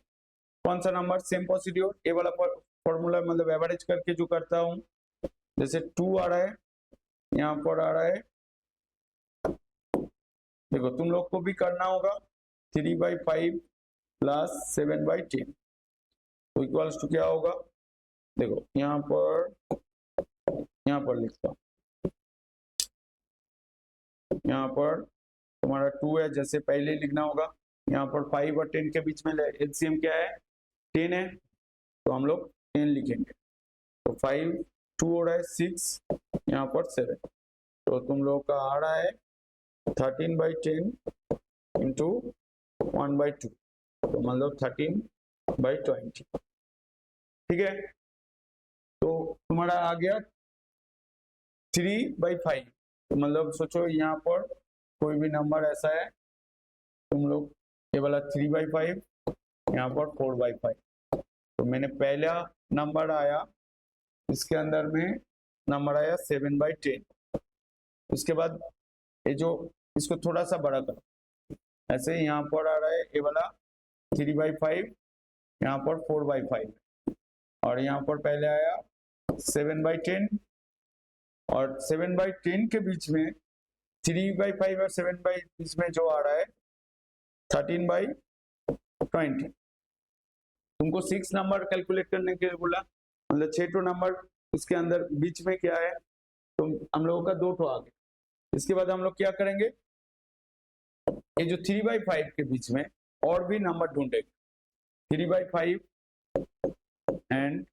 कौन सा नंबर, सेम प्रोसीड्योर, ये वाला फॉर्मूला मतलब एवरेज करके जो करता हूं, जैसे 2 आ रहा है, यहाँ पर आ रहा है, देखो तुम लोग को भी करना होगा, 3/5 प्लस 7/10 तो इक्वल्स टू क्या होगा, देखो यहाँ पर लिखता हूँ, यहाँ पर तुम्हारा 2 है, जैसे पहले लिखना होगा। यहाँ पर 5 और 10 के बीच में एलसीएम क्या है, 10 है, तो हम लोग 10 लिखेंगे। तो 5 2 हो रहा है 6, यहाँ पर 7, तो तुम लोग का आ रहा है 13/10 इंटू 1/2, तो मतलब 13/20, ठीक है। तो तुम्हारा आ गया 3/5, मतलब सोचो यहाँ पर कोई भी नंबर ऐसा है, तुम लोग ये वाला 3/5, यहाँ पर 4/5, तो मैंने पहला नंबर आया, इसके अंदर में नंबर आया 7/10। उसके बाद ये जो इसको थोड़ा सा बड़ा करो, ऐसे यहाँ पर आ रहा है ये वाला 3/5, यहाँ पर 4/5, और यहाँ पर पहले आया 7/10, और 7/10 के बीच में 3/5 और 7 बीच में जो आ रहा है 13/20। तुमको 6 नंबर कैलकुलेट करने के लिए बोला, मतलब 6 नंबर उसके अंदर बीच में क्या है, तो हम लोगों का 2 आ गया। इसके बाद हम लोग क्या करेंगे, ये जो 3/5 के बीच में और भी नंबर ढूंढेंगे, 3/5 एंड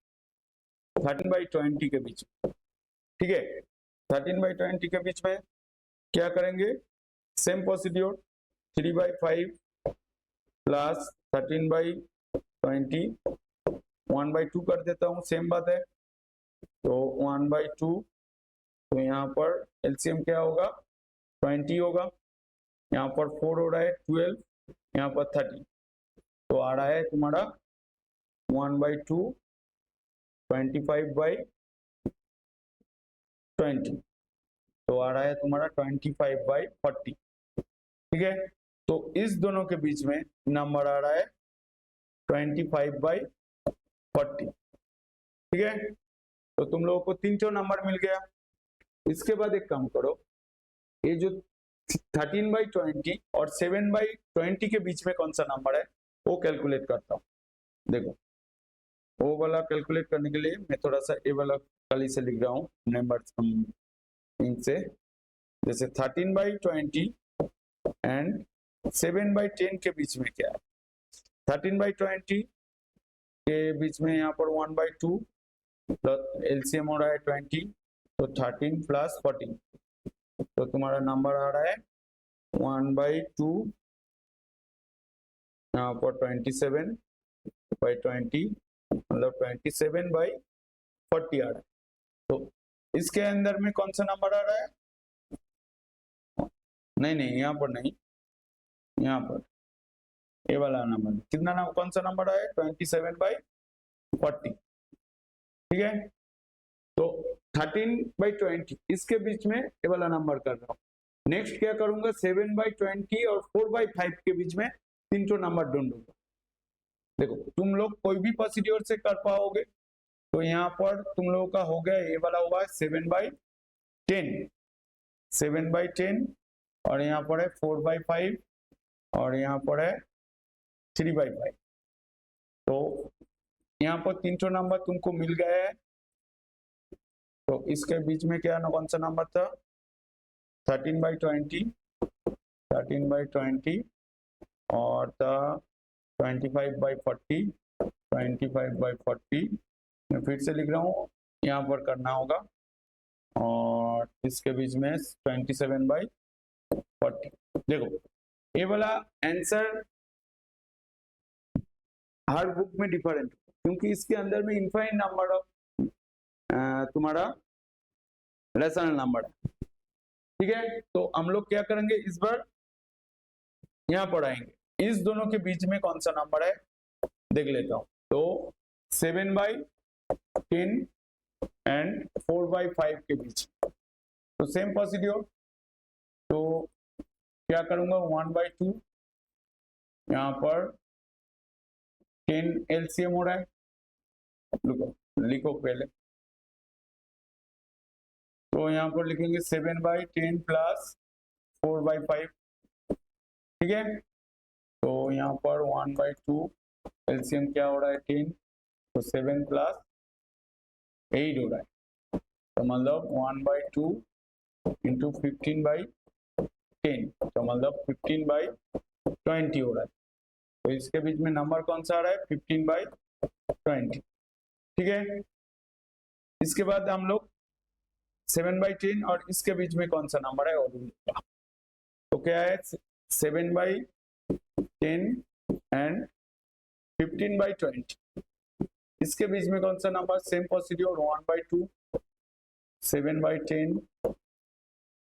13/20 के बीच में, ठीक है। 13/20 के बीच में क्या करेंगे, सेम प्रोसीड्योर, 3/5 प्लस 13/20 1/2 कर देता हूँ, सेम बात है, तो 1/2, तो यहाँ पर एलसीएम क्या होगा, 20 होगा, यहाँ पर 4 हो रहा है 12, यहाँ पर 30, तो आ रहा है तुम्हारा 1/2 25/20, तो आ रहा है तुम्हारा 25/40, ठीक है। तो इस दोनों के बीच में नंबर आ रहा है 25/40, ठीक है। तो तुम लोगों को 3 नंबर मिल गया। इसके बाद एक काम करो, ये जो 13/20 और 7/20 के बीच में कौन सा नंबर है वो कैलकुलेट करता हूँ। देखो वो वाला कैलकुलेट करने के लिए मैं थोड़ा सा ये वाला कली से लिख रहा हूँ नंबर से, जैसे 13/20 एंड 7/10 के बीच में क्या है, 13/20 के बीच में यहाँ पर 1/2 प्लस एलसीएम हो रहा है 20, तो 13 प्लस 14, तो तुम्हारा नंबर आ रहा है 1/2, यहाँ पर 27/20, मतलब 27/40 आ रहा है। तो इसके अंदर में कौन सा नंबर आ रहा है, नहीं यहाँ पर नहीं, यहाँ पर ये वाला नंबर कितना कौन सा नंबर आया, 27/40, ठीक है। तो 13/20 इसके बीच में ये वाला नंबर कर रहा हूँ। नेक्स्ट क्या करूंगा, 7/20 और 4/5 के बीच में 3 नंबर ढूंढूंगा। देखो तुम लोग कोई भी प्रोसीड्योर से कर पाओगे, तो यहाँ पर तुम लोगों का हो गया, ये वाला हुआ 7/10 और यहाँ पर है 4/5 और यहाँ पर है 3/5, तो यहाँ पर 3 नंबर तुमको मिल गया है। तो इसके बीच में क्या कौन सा नंबर था, 13/20 और था 25/40 मैं फिर से लिख रहा हूँ, यहाँ पर करना होगा, और इसके बीच में 27/40। देखो ये वाला आंसर हर बुक में डिफरेंट, क्योंकि इसके अंदर में इनफाइनाइट नंबर ऑफ तुम्हारा रेशनल नंबर है, ठीक है। तो हम लोग क्या करेंगे, इस बार यहाँ पर आएंगे, इस दोनों के बीच में कौन सा नंबर है देख लेता हूँ। तो 7/10 एंड 4/5 के बीच, तो सेम प्रोसीड्योर, तो क्या करूंगा 1/2, यहाँ पर 10 एलसीएम हो रहा है, लिखो पहले, तो यहाँ पर लिखेंगे 7/10 प्लस 4/5, ठीक है। तो यहाँ पर 1/2 एलसीएम क्या हो रहा है 10, तो 7 + 8 हो रहा है, तो मतलब 1/2 इंटू 15/10, तो मतलब 15/20 हो रहा है। तो इसके बीच में नंबर कौन सा आ रहा है 15/20, ठीक है। इसके बाद हम लोग 7/10 और इसके बीच में कौन सा नंबर है और ढूंढेगा। तो क्या है 7/10 एंड 15/20, इसके बीच में कौन सा नंबर, सेम प्रोसीड्योर 1/2 7/10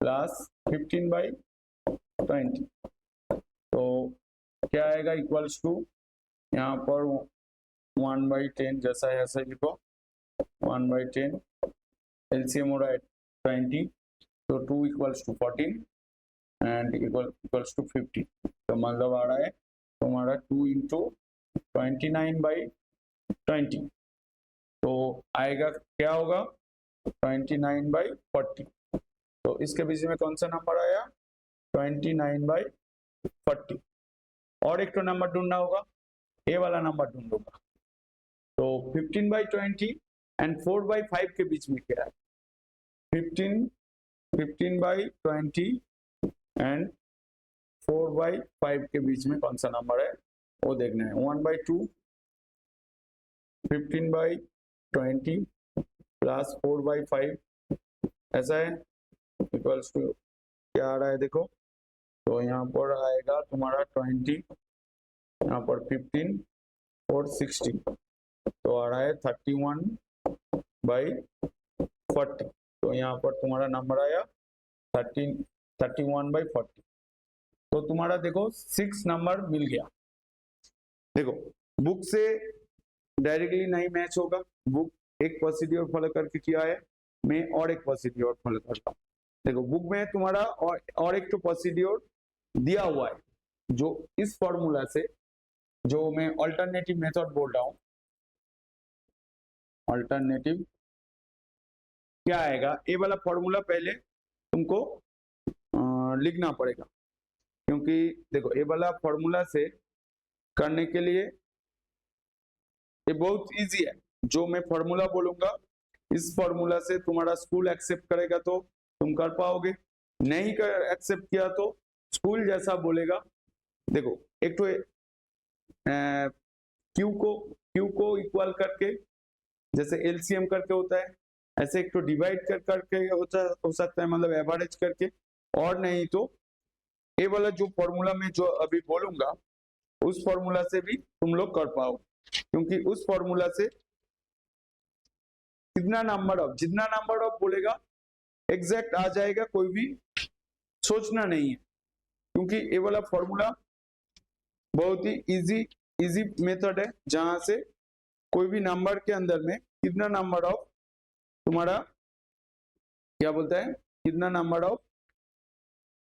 प्लस 15/20, तो क्या आएगा इक्वल्स टू यहाँ पर 1/10 जैसा है ऐसा लिखो 1/10 एलसीएम हो रहा है 20, तो 2 = 14 एंड इक्वल्स टू 50, तो मतलब आ रहा है तुम्हारा 2 × 29/20, तो आएगा क्या होगा 29/40, तो इसके बीच में कौन सा नंबर आया 29/40। और एक तो नंबर ढूंढना होगा, ए वाला नंबर ढूंढूंगा, तो 15/20 एंड 4/5 के बीच में क्या है 15/20 एंड 4/5 के बीच में कौन सा नंबर है वो देखना है। 1/2 15/20 प्लस 4/5 ऐसा है इक्वल्स टू क्या आ रहा है देखो, तो यहाँ पर आएगा तुम्हारा 20, यहाँ पर 15 और 60, तो आ रहा है 31/40, तो यहाँ पर तुम्हारा नंबर आया 31/40, तो तुम्हारा देखो 6 नंबर मिल गया। देखो बुक से डायरेक्टली नहीं मैच होगा, बुक एक प्रोसीड्योर फॉलो करके किया है, मैं और एक प्रोसीड्योर फॉलो करता हूँ। देखो बुक में तुम्हारा और एक तो प्रोसीड्योर दिया हुआ है, जो इस फॉर्मूला से, जो मैं अल्टरनेटिव मेथड बोल रहा हूँ, अल्टरनेटिव क्या आएगा, ये वाला फॉर्मूला पहले तुमको लिखना पड़ेगा, क्योंकि देखो ये वाला फॉर्मूला से करने के लिए ये बहुत इजी है। जो मैं फॉर्मूला बोलूंगा इस फॉर्मूला से तुम्हारा स्कूल एक्सेप्ट करेगा तो तुम कर पाओगे, नहीं कर एक्सेप्ट किया तो स्कूल जैसा बोलेगा। देखो एक तो क्यू को इक्वल करके जैसे एलसीएम करके होता है, ऐसे एक तो डिवाइड करके हो सकता है, मतलब एवरेज करके, और नहीं तो ये वाला जो फॉर्मूला में जो अभी बोलूंगा उस फॉर्मूला से भी तुम लोग कर पाओ, क्योंकि उस फॉर्मूला से जितना नंबर ऑफ बोलेगा एग्जैक्ट आ जाएगा, कोई भी सोचना नहीं है, क्योंकि ये वाला फॉर्मूला बहुत ही इजी मेथड है, जहां से कोई भी नंबर के अंदर में कितना नंबर ऑफ तुम्हारा क्या बोलता है, कितना नंबर ऑफ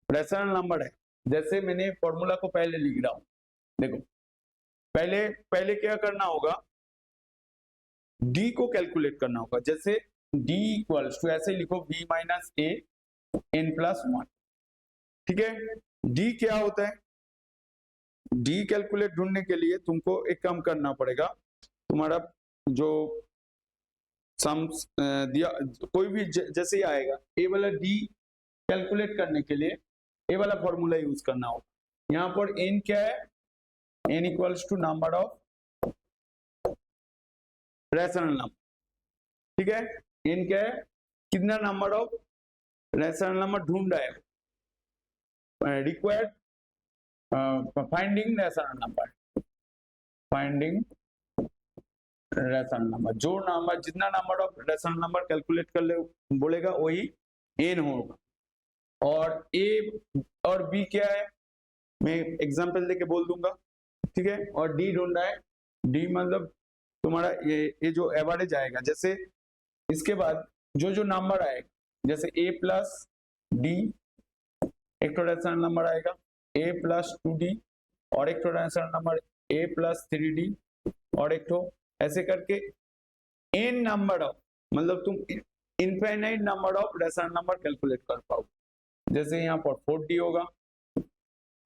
रेशनल नंबर है। जैसे मैंने फॉर्मूला को पहले लिख रहा हूं, देखो पहले क्या करना होगा, डी को कैलकुलेट करना होगा। जैसे डी इक्वल्स टू ऐसे लिखो b - a n + 1, ठीक है। डी क्या होता है, डी कैलकुलेट ढूंढने के लिए तुमको एक काम करना पड़ेगा, तुम्हारा जो सम्स दिया कोई भी जैसे ही आएगा, ए वाला डी कैलकुलेट करने के लिए ए वाला फॉर्मूला यूज करना होगा। यहाँ पर n क्या है, n equals to number of rational number, ठीक है। n क्या है, कितना नंबर ऑफ रेशनल नंबर ढूंढ रहा है, required finding rational number, finding rational number, जो नंबर जितना number of rational number calculate कर ले बोलेगा वही n होगा। और a और b क्या है, मैं एग्जांपल देके बोल दूंगा, ठीक है। और d ढूंढना है, d मतलब तुम्हारा ये जो एवरेज आएगा, जैसे इसके बाद जो नंबर आएगा, जैसे a + d एक तो रेशनल नंबर आएगा, a + 2d और एक तो रेशनल नंबर a + 3d और एक तो ऐसे करके n नंबर ऑफ, मतलब तुम infinite number of rational number calculate कर पाओ। जैसे यहाँ पर 4d होगा,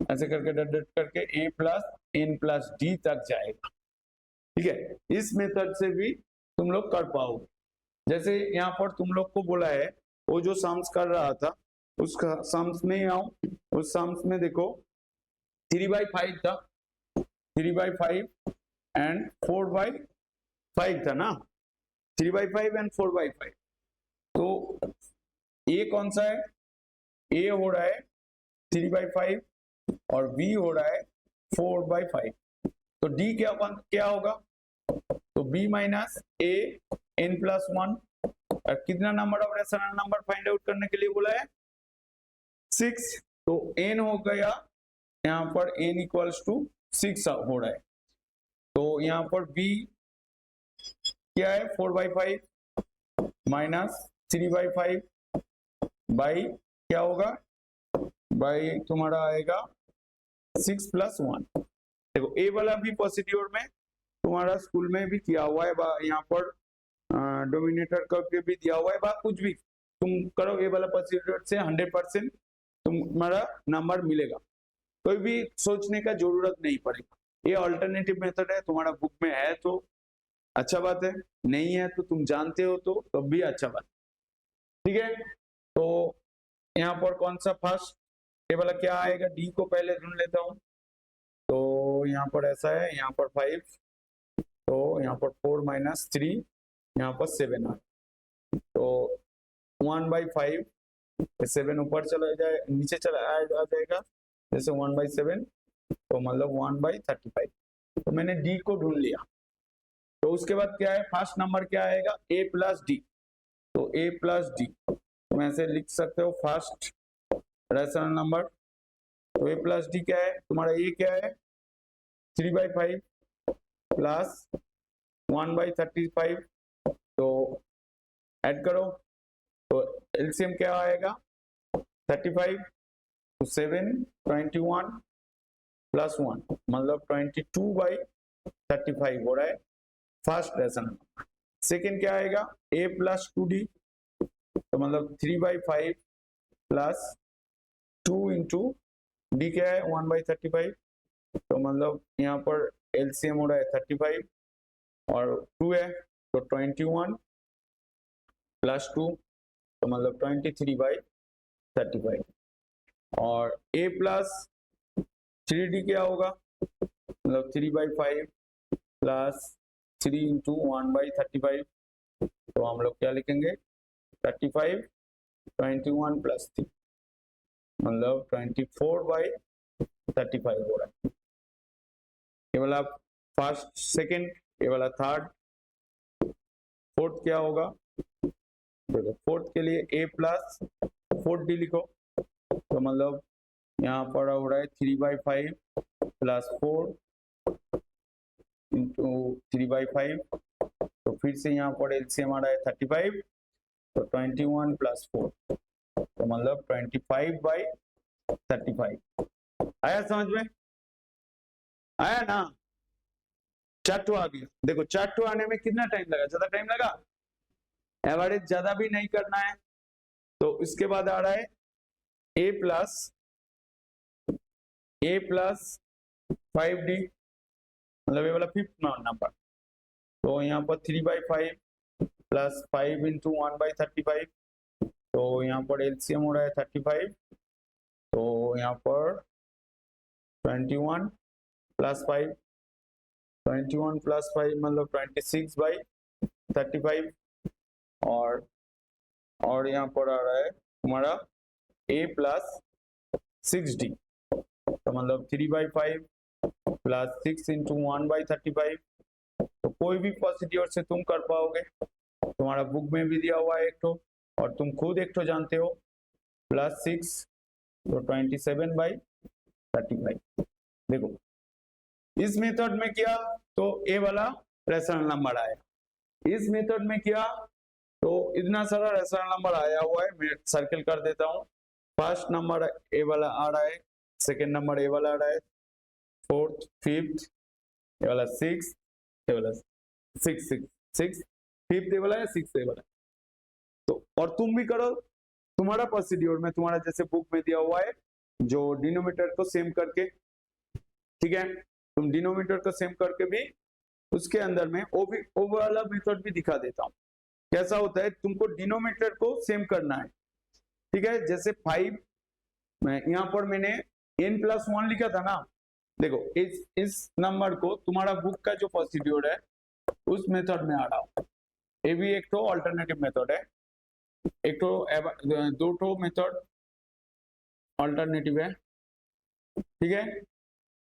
ऐसे करके डट डट करके a plus n plus d तक जाएगा। ठीक है, इस मेथड से भी तुम लोग कर पाओगे। जैसे यहाँ पर तुम लोग को बोला है, वो जो सम्स कर रहा था उसका सम्स में आओ, उस सम्स में देखो 3/5 था, 3/5 एंड 4/5 था ना, 3/5 एंड 4/5। तो ए कौन सा है, ए हो रहा है 3/5 और बी हो रहा है 4/5। तो डी क्या होगा, तो b माइनस ए n प्लस 1। कितना number of rational number find out करने के लिए बोला है, 6। तो n हो गया यहाँ पर n इक्वल्स टू 6 हो रहा है। तो यहाँ पर b क्या है, 4/5 माइनस 3/5 बाई क्या होगा, बाई तुम्हारा आएगा 6 प्लस 1। देखो ए वाला भी प्रोसीड्योर में तुम्हारा स्कूल में भी किया हुआ है, यहाँ पर डोमिनेटर करके भी दिया हुआ है, कुछ भी तुम करो ए वाला प्रोसीड्योर से 100% तुम्हारा नंबर मिलेगा, कोई भी सोचने का जरूरत नहीं पड़ेगा। ये अल्टरनेटिव मेथड है, तुम्हारा बुक में है तो अच्छा बात है, नहीं है तो तुम जानते हो तो तब भी अच्छा बात। ठीक है, तो यहाँ पर कौन सा फर्स्ट ये वाला क्या आएगा, डी को पहले ढूंढ लेता हूँ। तो यहाँ पर ऐसा है, यहाँ पर 5, तो यहाँ पर 4 माइनस 3, यहाँ पर 7 आ, तो 1/5, 7 ऊपर चला जाए, नीचे चला आ जाएगा, जैसे 1/7, तो मतलब 1/35। तो मैंने डी को ढूंढ लिया। तो उसके बाद क्या है, फर्स्ट नंबर क्या आएगा, a प्लस डी। तो a प्लस डी तुम ऐसे लिख सकते हो, फर्स्ट रेशनल नंबर। तो a प्लस डी क्या है, तुम्हारा a क्या है 3/5 प्लस 1/35। तो ऐड करो, तो एलसीएम क्या आएगा 35, तो 7, 21 प्लस 1 मतलब 22/35 हो रहा है फर्स्ट रेशनल। सेकेंड क्या आएगा, a प्लस 2d, तो मतलब 3/5 प्लस 2 इंटू डी क्या है 1/35, तो मतलब यहाँ पर एलसीएम हो रहा है 35 और 2 है, तो 21 प्लस 2, तो मतलब 23/35। और a प्लस 3d क्या होगा, मतलब 3/5 प्लस 3 इंटू 1/35, तो हम लोग क्या लिखेंगे 35, 21 प्लस 3 मतलब 24/35 हो रहा है। ये वाला फर्स्ट, सेकेंड, ये वाला थर्ड। फोर्थ क्या होगा, देखो फोर्थ के लिए a प्लस 4d लिखो, तो मतलब यहाँ पर हो रहा है 3/5 प्लस 4 इंटू 3/5, तो फिर से यहाँ पर एलसीएम आ रहा है 35, तो 21 प्लस 4, तो मतलब 25/35। आया समझ में, आया ना, चार्ट आ गया। देखो चार्ट आने में कितना टाइम लगा, ज्यादा टाइम लगा, एवरेज ज्यादा भी नहीं करना है। तो इसके बाद आ रहा है a प्लस 5d, मतलब ये वाला फिफ्थ नंबर। तो यहाँ पर 3/5 प्लस 5 इंटू 1/35, तो यहाँ पर एलसीएम हो रहा है 35, तो यहाँ पर 21 प्लस 5, 21 प्लस 5 मतलब 26/35, और यहाँ पर आ रहा है तुम्हारा a प्लस 6d, तो मतलब 3/5 प्लस 6 इंटू 1/35। तो कोई भी प्रोसीड्योर से तुम कर पाओगे, तुम्हारा बुक में भी दिया हुआ है एक तो, और तुम खुद एक तो जानते हो, प्लस 6 तो 27/35। देखो इस मेथड में किया तो ए वाला रेशनल नंबर आया, इस मेथड में किया तो इतना सारा रेशनल नंबर आया हुआ है, मैं सर्किल कर देता हूँ। फर्स्ट नंबर ए वाला आ रहा है, सेकेंड नंबर ए वाला आ रहा है, फोर्थ, फिफ्थ, ये वाला 6, ये वाला 6, फिफ्थ ए वाला है, 6 ए वाला। तो और तुम भी करो, तुम्हारा प्रोसीड्योर में तुम्हारा जैसे बुक में दिया हुआ है जो डिनोमिनेटर को सेम करके, ठीक है, तुम डिनोमिनेटर को सेम करके भी उसके अंदर में वो वाला मेथड भी दिखा देता हूँ। कैसा होता है, तुमको डिनोमिनेटर को सेम करना है, ठीक है। जैसे 5 यहाँ पर मैंने n+1 लिखा था ना, देखो इस नंबर को तुम्हारा बुक का जो प्रोसीड्यूर है उस मेथड में आ रहा हूँ। ये भी एक तो अल्टरनेटिव मेथड है, एक तो दो तो मेथड अल्टरनेटिव है, ठीक है।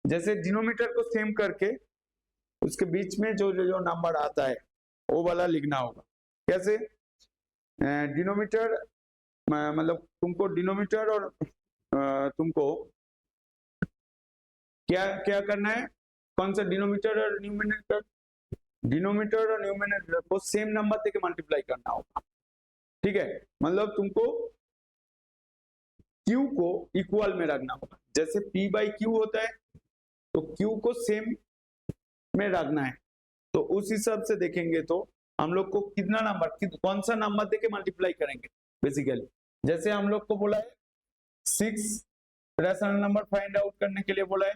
जैसे डिनोमिनेटर को सेम करके उसके बीच में जो नंबर आता है वो वाला लिखना होगा। कैसे, डिनोमिनेटर मतलब तुमको डिनोमिनेटर और तुमको क्या क्या करना है, कौन सा डिनोमिनेटर और न्यूमिनेटर, डिनोमिनेटर और न्यूमिनेटर को सेम नंबर देके मल्टीप्लाई करना होगा, ठीक है। मतलब तुमको Q को इक्वल में रखना होगा। जैसे P/Q होता है तो Q को सेम में रखना है, तो उस हिसाब से देखेंगे तो हम लोग को कितना नंबर, कौन सा नंबर देके मल्टीप्लाई करेंगे बेसिकली। जैसे हम लोग को बोला है 6 रैशनल नंबर फाइंड आउट करने के लिए बोला है,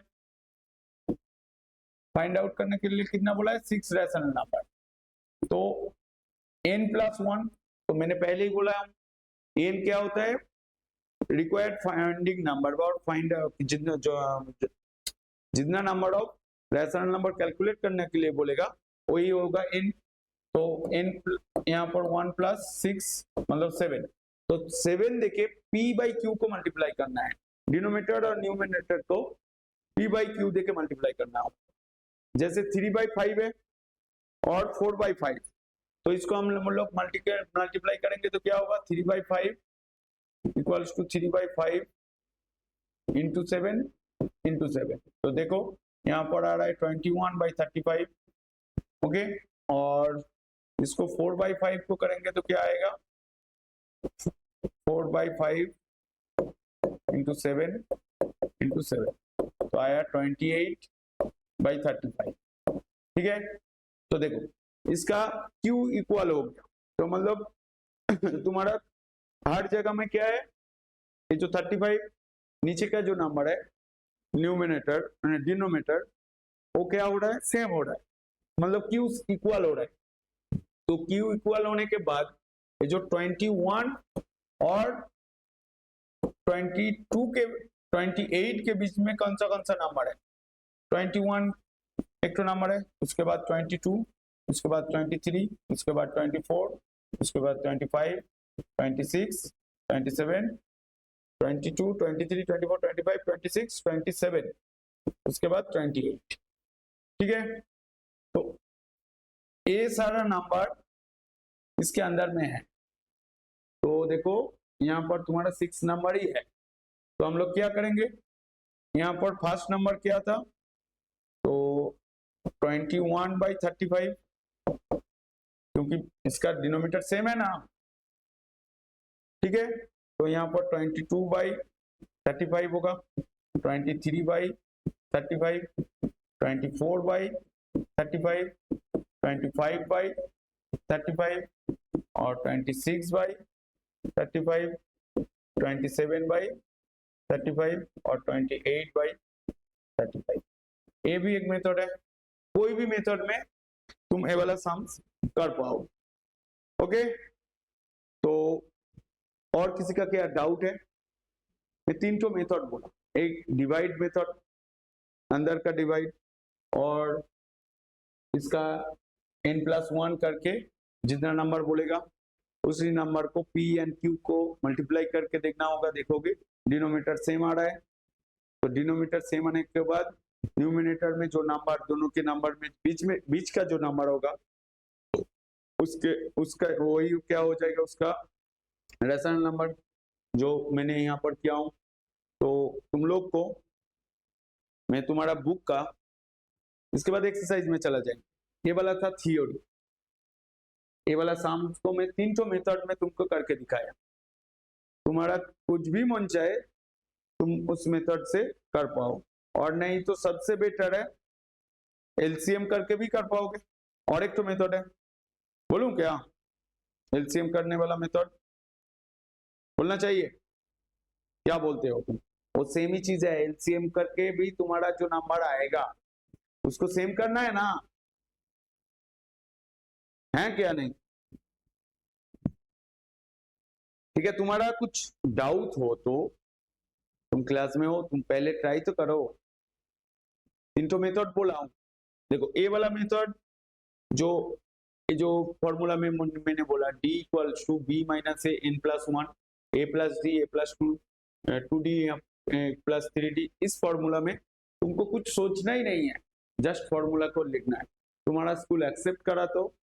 फाइंड आउट करने के लिए कितना बोला है, 6 रैशनल नंबर। तो n+1, तो मैंने पहले ही बोला n क्या होता है, रिक्वायर्ड फाइंडिंग नंबर और फाइंड जितना number of rational number calculate करने के लिए बोलेगा वही होगा n। तो n यहाँ पर 1 + 6 मतलब 7, तो 7 देके P/Q को मल्टीप्लाई करना है, डिनोमिनेटर और न्यूमिनेटर को P/Q देके मल्टीप्लाई करना है। जैसे 3/5 है और 4/5, तो इसको हम लोग मल्टीप्लाई करेंगे तो क्या होगा, 3/5 इक्वल्स टू 3/5 इंटू 7 इंटू 7। तो देखो यहाँ पर आ रहा है 21/35, ओके। और इसको 4/5 को करेंगे तो क्या आएगा, 4/5 इंटू 7 इंटू 7, तो आया 28/35, ठीक है। तो देखो इसका Q इक्वल हो गया, तो मतलब तुम्हारा हर जगह में क्या है, ये जो 35 नीचे का जो नंबर है न्यूमिनेटर डिनोमिनेटर वो क्या हो रहा है, सेम हो रहा है, मतलब Q इक्वल हो रहा है। तो Q इक्वल होने के बाद ये जो 21 और 28 के बीच में कौन सा नंबर है, 21 एक तो नंबर है, उसके बाद 22, उसके बाद 23, उसके बाद 24, उसके बाद 25, 26, 27, 22, 23, 24, 25, 26, 27, उसके बाद 28, ठीक है। तो ये सारा नंबर इसके अंदर में है। तो देखो यहाँ पर तुम्हारा 6 नंबर ही है, तो हम लोग क्या करेंगे, यहाँ पर फर्स्ट नंबर क्या था, तो 21/35, क्योंकि इसका डिनोमिनेटर सेम है ना, ठीक है। तो यहाँ पर 22/35 होगा, 23/35, 24/35, 25/35 और 26/35, 27/35 और 28/35। ये भी एक मेथड है, कोई भी मेथड में तुम ये वाला सम्स कर पाओ, ओके। तो और किसी का क्या डाउट है, मैं 3 तो मेथड बोला, एक डिवाइड मेथड, अंदर का डिवाइड, और इसका n+1 करके जितना नंबर बोलेगा उसी नंबर को P एंड Q को मल्टीप्लाई करके देखना होगा, देखोगे डिनोमिनेटर सेम आ रहा है, तो डिनोमिनेटर सेम आने के बाद न्यूमिनेटर में जो नंबर दोनों के नंबर में बीच का जो नंबर होगा उसका वही क्या हो जाएगा, उसका रैशनल नंबर, जो मैंने यहाँ पर किया हूँ। तो तुम लोग को मैं तुम्हारा बुक का, इसके बाद एक्सरसाइज में चला जाएंगे। ये वाला था थियोरी, ये वाला शाम को मैं 3 तो मेथड में तुमको करके दिखाया, तुम्हारा कुछ भी मन चाहे तुम उस मेथड से कर पाओ, और नहीं तो सबसे बेटर है एलसीएम करके भी कर पाओगे। और एक तो मेथड है, बोलूं क्या, एलसीएम करने वाला मेथड बोलना चाहिए, क्या बोलते हो तुम? वो सेम ही चीज है, एलसीएम करके भी तुम्हारा जो नंबर आएगा उसको सेम करना है ना, है क्या नहीं? ठीक है, तुम्हारा कुछ डाउट हो तो तुम क्लास में हो, तुम पहले ट्राई तो करो। तीन तो मेथड बोला हूं, देखो ए वाला मेथड जो जो फॉर्मूला में मैंने बोला d equals to b minus a n plus one a plus d a plus two d plus three d, इस फॉर्मूला में तुमको कुछ सोचना ही नहीं है, जस्ट फॉर्मूला को लिखना है। तुम्हारा स्कूल एक्सेप्ट करा तो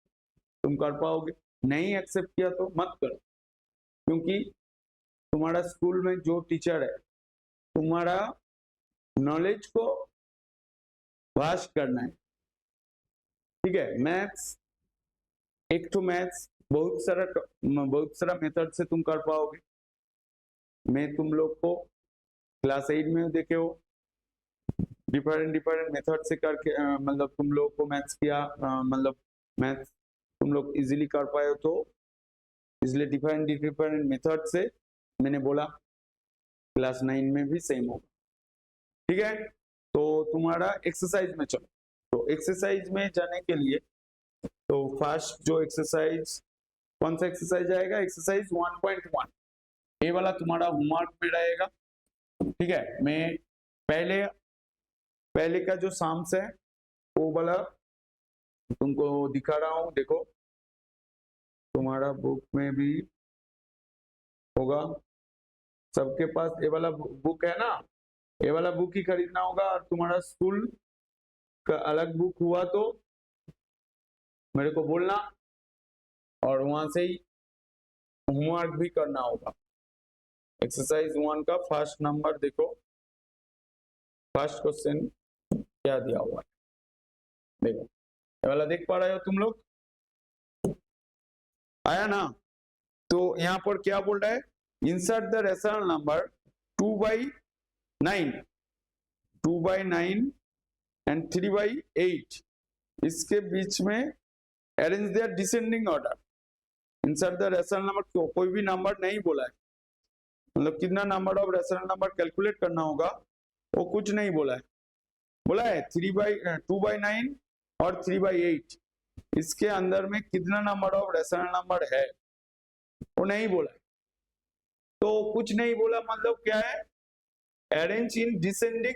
तुम कर पाओगे, नहीं एक्सेप्ट किया तो मत करो, क्योंकि तुम्हारा स्कूल में जो टीचर है तुम्हारा नॉलेज को वास्ट करना है। ठीक है, मैथ्स एक तो मैथ्स बहुत सारा मेथड से तुम कर पाओगे। मैं तुम लोग को क्लास 8 में देखे हो डिफरेंट मेथड से करके मतलब तुम लोग को मैथ्स किया, मतलब मैथ्स तुम लोग इजीली कर पाए हो, तो इसलिए डिफरेंट मेथड से मैंने बोला क्लास 9 में भी सेम होगा। ठीक है, तो तुम्हारा एक्सरसाइज में चलो। तो एक्सरसाइज में जाने के लिए तो फर्स्ट जो एक्सरसाइज, कौन सा एक्सरसाइज आएगा, एक्सरसाइज 1.1 ये वाला तुम्हारा होमवर्क में रहेगा। ठीक है, मैं पहले का जो साम्स है वो वाला तुमको दिखा रहा हूं, देखो तुम्हारा बुक में भी होगा, सबके पास ये वाला बुक है ना, ये वाला बुक ही खरीदना होगा। और तुम्हारा स्कूल का अलग बुक हुआ तो मेरे को बोलना, और वहां से ही होमवर्क भी करना होगा। एक्सरसाइज 1 का फर्स्ट नंबर देखो, फर्स्ट क्वेश्चन क्या दिया हुआ है, देखो ये वाला देख पा रहे हो तुम लोग, आया ना? तो यहाँ पर क्या बोल रहा है, insert the rational number 2/9 and 3/8 इसके बीच में arrange their descending order. Insert the rational number, कोई भी नंबर नहीं बोला है, मतलब कितना number of rational number calculate करना होगा वो कुछ नहीं बोला है। बोला है 2/9 और 3/8 इसके अंदर में कितना नंबर ऑफ रेशनल नंबर है वो नहीं बोला है। तो कुछ नहीं बोला मतलब क्या है, अरेंज इन डिसेंडिंग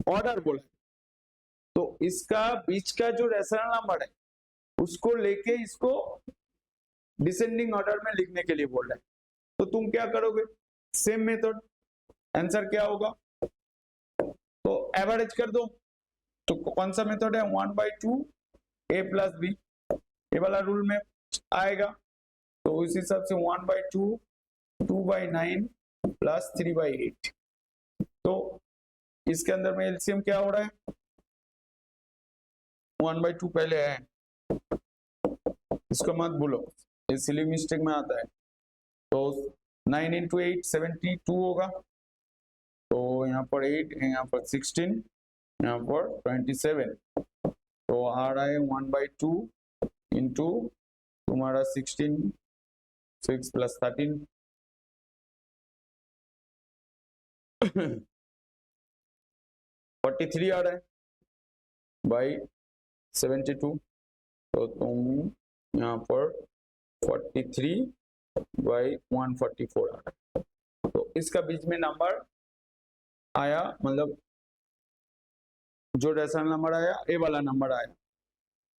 ऑर्डर बोला है। तो इसका बीच का जो रेशनल नंबर है उसको लेके इसको डिसेंडिंग ऑर्डर में लिखने के लिए बोल रहा है। तो तुम क्या करोगे, सेम मेथड, आंसर क्या होगा, तो एवरेज कर दो। तो कौन सा मेथड है, 1/2 a प्लस बी, ये वाला रूल में आएगा। तो उस हिसाब से 1/2 2/9 प्लस 3/8। तो इसके अंदर में एलसीएम क्या हो रहा है, 1/2 पहले है, इसको मत भूलो, ये सिली मिस्टेक में आता है। तो 9 × 8 72 होगा, तो यहाँ पर 8, यहाँ पर 16, यहाँ पर 27, तो आ रहा है 1/2 इंटू तुम्हारा 16 6 + 13 43 आ रहा है बाई 72। तो तुम यहाँ पर 43/144 आ रहा है। तो इसका बीच में नंबर आया, मतलब जो रेशनल नंबर आया ए वाला नंबर आया।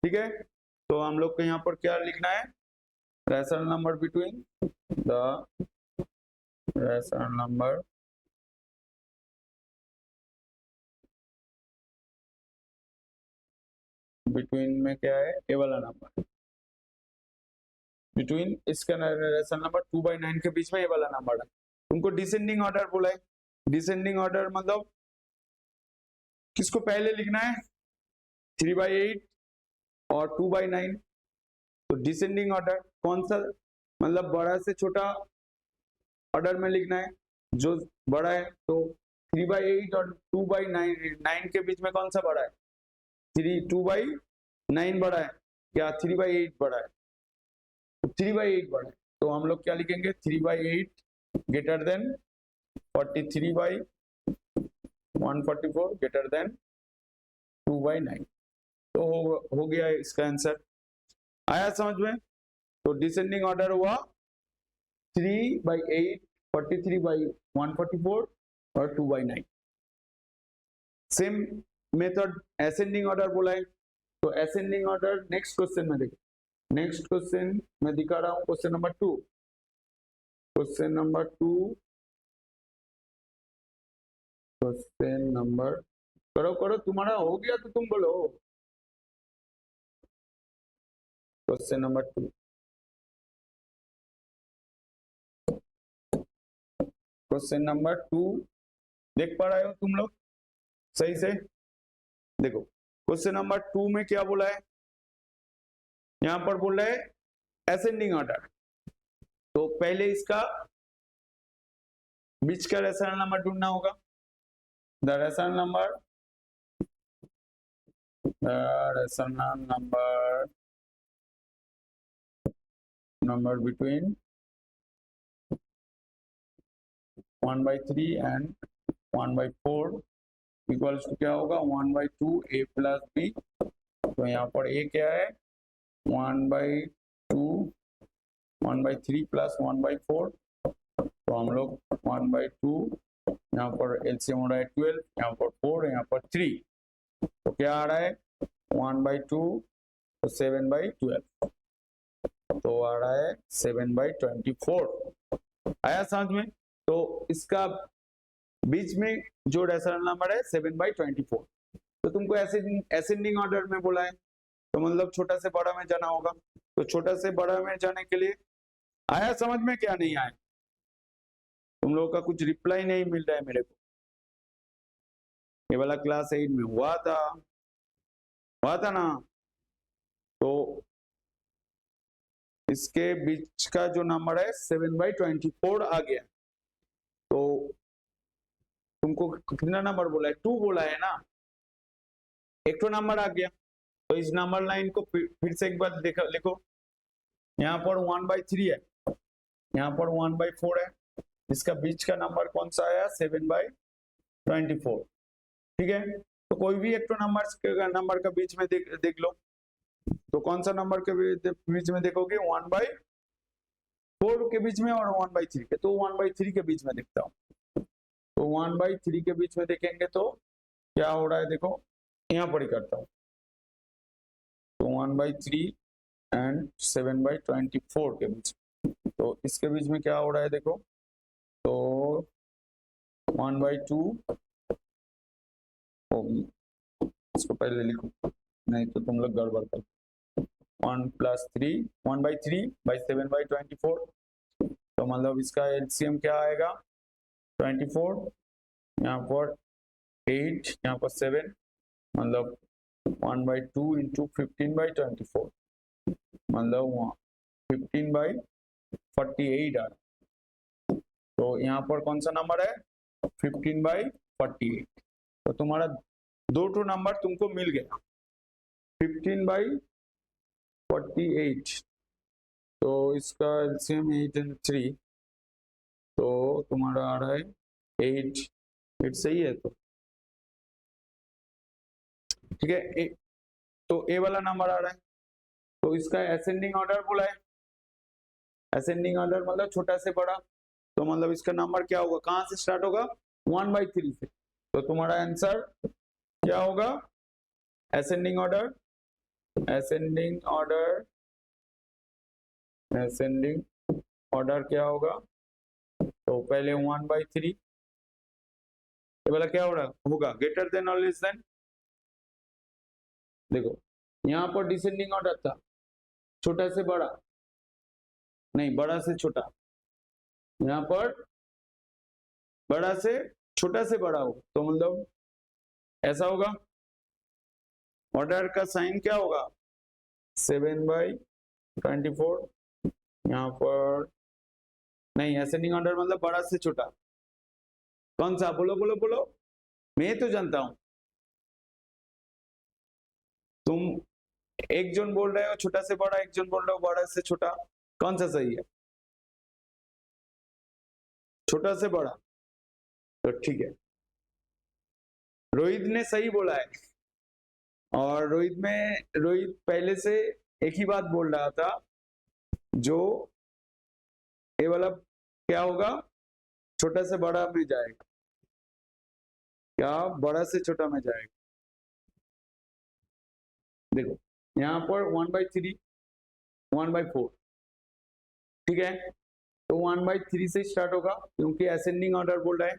ठीक है, तो हम लोग को यहाँ पर क्या लिखना है, rational number between the rational number between में क्या है, ए वाला नंबर बिटवीन इसका रेशनल नंबर 2/9 के बीच में ये वाला नंबर है। तुमको डिसेंडिंग ऑर्डर बोला है, डिसेंडिंग ऑर्डर मतलब किसको पहले लिखना है, 3/8 और 2/9। तो डिसेंडिंग ऑर्डर कौन सा, मतलब बड़ा से छोटा ऑर्डर में लिखना है, जो बड़ा है तो 3/8 और 2/9 के बीच में कौन सा बड़ा है, 2/9 बड़ा है या 3/8 बड़ा है, 3/8 बड़ा है। तो हम लोग क्या लिखेंगे, 3/8 ग्रेटर देन 43/144। 144 greater than 2/9। तो हो गया इसका आंसर। आया समझ में? तो डिसेंडिंग ऑर्डर हुआ 3/8, 43/144 और 2/9। सेम मेथड असेंडिंग ऑर्डर बोला है, तो असेंडिंग ऑर्डर नेक्स्ट क्वेश्चन में देखो। नेक्स्ट क्वेश्चन मैं दिखा रहा हूं, question number 2। Question number 2, question number, करो करो, तुम्हारा हो गया तो तुम बोलो। क्वेश्चन नंबर 2, क्वेश्चन नंबर 2 देख पा रहे हो तुम लोग सही से? देखो क्वेश्चन नंबर 2 में क्या बोला है, यहां पर बोल रहा है असेंडिंग ऑर्डर। तो पहले इसका बीच का रेशनल नंबर ढूंढना होगा। The rational number between 1/3 and 1/4 equals to क्या होगा, 1/2 a प्लस b। तो यहाँ पर a क्या है, 1/2, 1/3 प्लस 1/4। तो हम लोग 1/2, यहाँ पर एलसीएम हो रहा है 12, यहाँ पर 4, यहाँ पर 3। तो क्या आ रहा है 1/2, तो 7/12, तो आ रहा है 7/24। आया समझ में? तो इसका बीच में जो रेशनल नंबर है 7/24। तो तुमको असेंडिंग ऑर्डर में बोला है, तो मतलब छोटा से बड़ा में जाना होगा। तो छोटा से बड़ा में जाने के लिए, आया समझ में क्या नहीं आया? तुम लोगों का कुछ रिप्लाई नहीं मिल रहा है मेरे को। ये वाला क्लास 8 में हुआ था ना। तो इसके बीच का जो नंबर है 7/24 आ गया। तो तुमको कितना नंबर बोला है, 2 बोला है ना, एक तो नंबर आ गया। तो इस नंबर लाइन को फिर से एक बार लिखो। यहाँ पर 1/3 है, यहाँ पर 1/4 है, इसका बीच का नंबर कौन सा आया, 7/24। ठीक है, तो कोई भी एक तो नंबर का बीच में देख लो। तो कौन सा नंबर के बीच में देखोगे, 1/4 के बीच में और 1/3 के। तो 1/3 के बीच में देखता हूँ। तो 1/3 के बीच में देखेंगे तो क्या हो रहा है, देखो यहाँ पर ही करता हूँ। तो 1/3 एंड 7/24 के बीच, तो इसके बीच में क्या हो रहा है देखो। तो 1/2, इसको पहले लिखो नहीं तो तुम लोग गड़बड़ कर। 1 + 3, 1/3/7/24। तो मतलब इसका एलसीएम क्या आएगा, 24, यहाँ पर 8, यहाँ पर 7, मतलब 1/2 × 15/24, मतलब 15/48 आ रहा। तो यहाँ पर कौन सा नंबर है, 15/48। तो तुम्हारा दो नंबर तुमको मिल गया, 15/48। तो इसका एलसीएम 8 और 3, तो तुम्हारा आ रहा है 8 सही है। तो ठीक है, तो ए वाला नंबर आ रहा है। तो इसका असेंडिंग ऑर्डर बोला है। असेंडिंग ऑर्डर मतलब छोटा से बड़ा। तो मतलब इसका नंबर क्या होगा, कहां से स्टार्ट होगा, 1/3 से। तो तुम्हारा आंसर क्या होगा, असेंडिंग ऑर्डर क्या होगा। तो पहले 1/3, ये वाला क्या हो रहा होगा, ग्रेटर देन और लेस देन। देखो यहाँ पर डिसेंडिंग ऑर्डर था, छोटा से बड़ा नहीं, बड़ा से छोटा। यहाँ पर बड़ा से छोटा से बड़ा हो, तो मतलब ऐसा होगा। ऑर्डर का साइन क्या होगा, 7/24। यहाँ पर नहीं, असेंडिंग ऑर्डर मतलब बड़ा से छोटा। कौन सा, बोलो बोलो बोलो, मैं तो जानता हूं। तुम एक जन बोल रहे हो छोटा से बड़ा, एक जन बोल रहे हो बड़ा से छोटा, कौन सा सही है, छोटा से बड़ा। तो ठीक है, रोहित ने सही बोला है, और रोहित पहले से एक ही बात बोल रहा था, जो ये वाला क्या होगा, छोटा से बड़ा में जाएगा, क्या बड़ा से छोटा में जाएगा। देखो यहाँ पर 1/3 1/4, ठीक है, तो 1/3 से स्टार्ट होगा, क्योंकि असेंडिंग ऑर्डर बोल रहा है,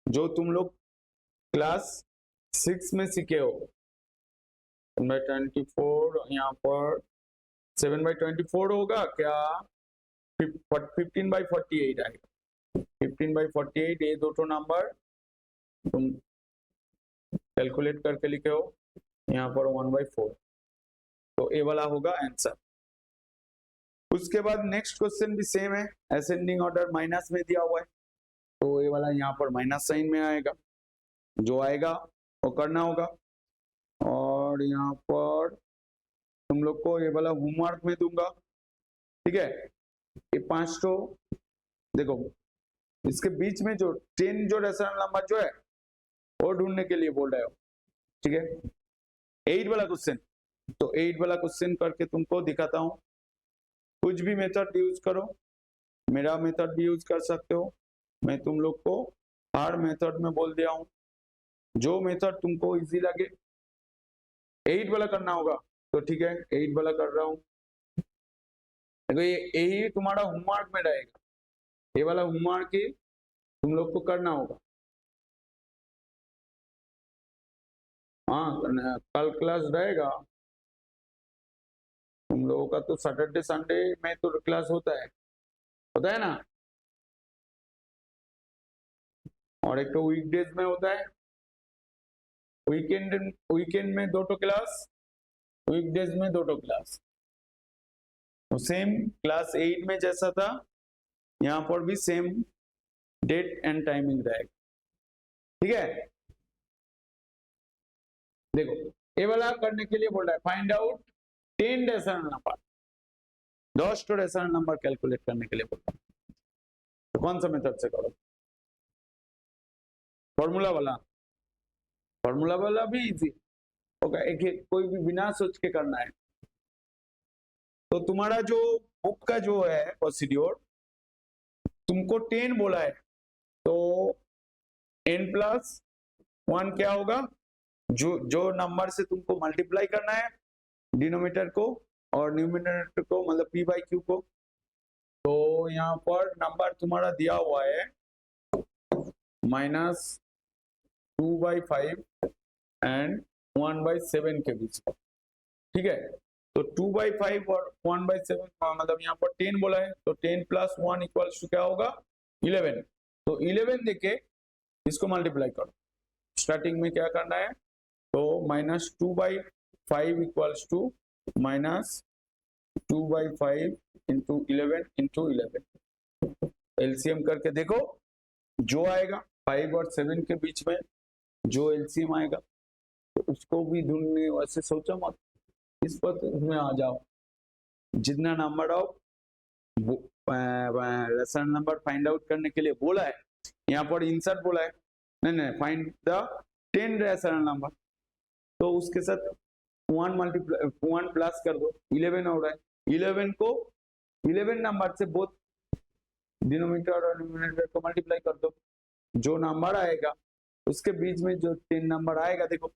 जो तुम लोग क्लास 6 में सीखे हो। 7/24 यहाँ पर 7/24 होगा क्या, 15/48 आएगा। 15/48 ये दो नंबर तुम कैलकुलेट करके लिखे हो, यहाँ पर 1/4, तो ए वाला होगा आंसर। उसके बाद नेक्स्ट क्वेश्चन भी सेम है, असेंडिंग ऑर्डर माइनस में दिया हुआ है, तो ये वाला यहाँ पर माइनस साइन में आएगा, जो आएगा वो करना होगा। और यहाँ पर तुम लोग को ये वाला होमवर्क में दूंगा, ठीक है। ये 5 तो देखो, इसके बीच में जो 10 जो रेशनल नंबर जो है वो ढूंढने के लिए बोल रहे हो, ठीक है। 8 वाला क्वेश्चन, तो 8 वाला क्वेश्चन करके तुमको दिखाता हूँ। कुछ भी मेथड यूज करो, मेरा मेथड भी यूज कर सकते हो, मैं तुम लोग को हर मेथड में बोल दिया हूँ, जो मेथड तुमको इजी लगे। 8 वाला करना होगा, तो ठीक है 8 वाला कर रहा हूँ। देखो यही तुम्हारा होमवर्क में रहेगा, ये वाला होमवर्क ही तुम लोग को करना होगा। हाँ कल क्लास रहेगा तुम लोगों का, तो सैटरडे संडे में तो क्लास होता है ना, और एक तो वीकडेज में होता है, वीकेंड में 2 क्लास, वीकडेज में 2 क्लास। तो सेम क्लास 8 में जैसा था, यहाँ पर भी सेम डेट एंड टाइमिंग रहेगा, ठीक है। देखो ये वाला करने के लिए बोल रहा है find out 10 rational number, 10 rational number calculate करने के लिए बोल रहा है। तो कौन सा मेथड से करो, फॉर्मूला वाला भी इजी होगा, एक कोई भी बिना सोच के करना है। तो तुम्हारा जो बुक का जो है प्रोसीड्योर, तुमको 10 बोला है, तो n+1 क्या होगा, जो नंबर से तुमको मल्टीप्लाई करना है डिनोमिनेटर को और न्यूमिनेटर को, मतलब p/q को। तो यहाँ पर नंबर तुम्हारा दिया हुआ है -2/5 एंड 1/7 के बीच में, ठीक है। तो 2/5 और 1/7 मतलब यहाँ पर 10 बोला है, तो 10 + 1 = क्या होगा 11। तो 11 देके इसको मल्टीप्लाई करो, स्टार्टिंग में क्या करना है, तो -2/5 = -2/5 × 11 × 11। एलसीएम करके देखो, जो आएगा 5 और 7 के बीच में जो एलसीएम आएगा, तो उसको भी ढूंढने, वैसे सोचो मत, इस पर में आ जाओ, जितना number of rational number find out करने के लिए बोला है, यहाँ पर इंसर्ट बोला है, नहीं फाइंड द 10 रेशनल नंबर, तो उसके साथ 1 प्लस कर दो, 11 हो रहा है। 11 को 11 नंबर से बोथ डिनोमिनेटर और न्यूमरेटर को मल्टीप्लाई कर दो, जो नंबर आएगा उसके बीच में जो 10 नंबर आएगा, देखो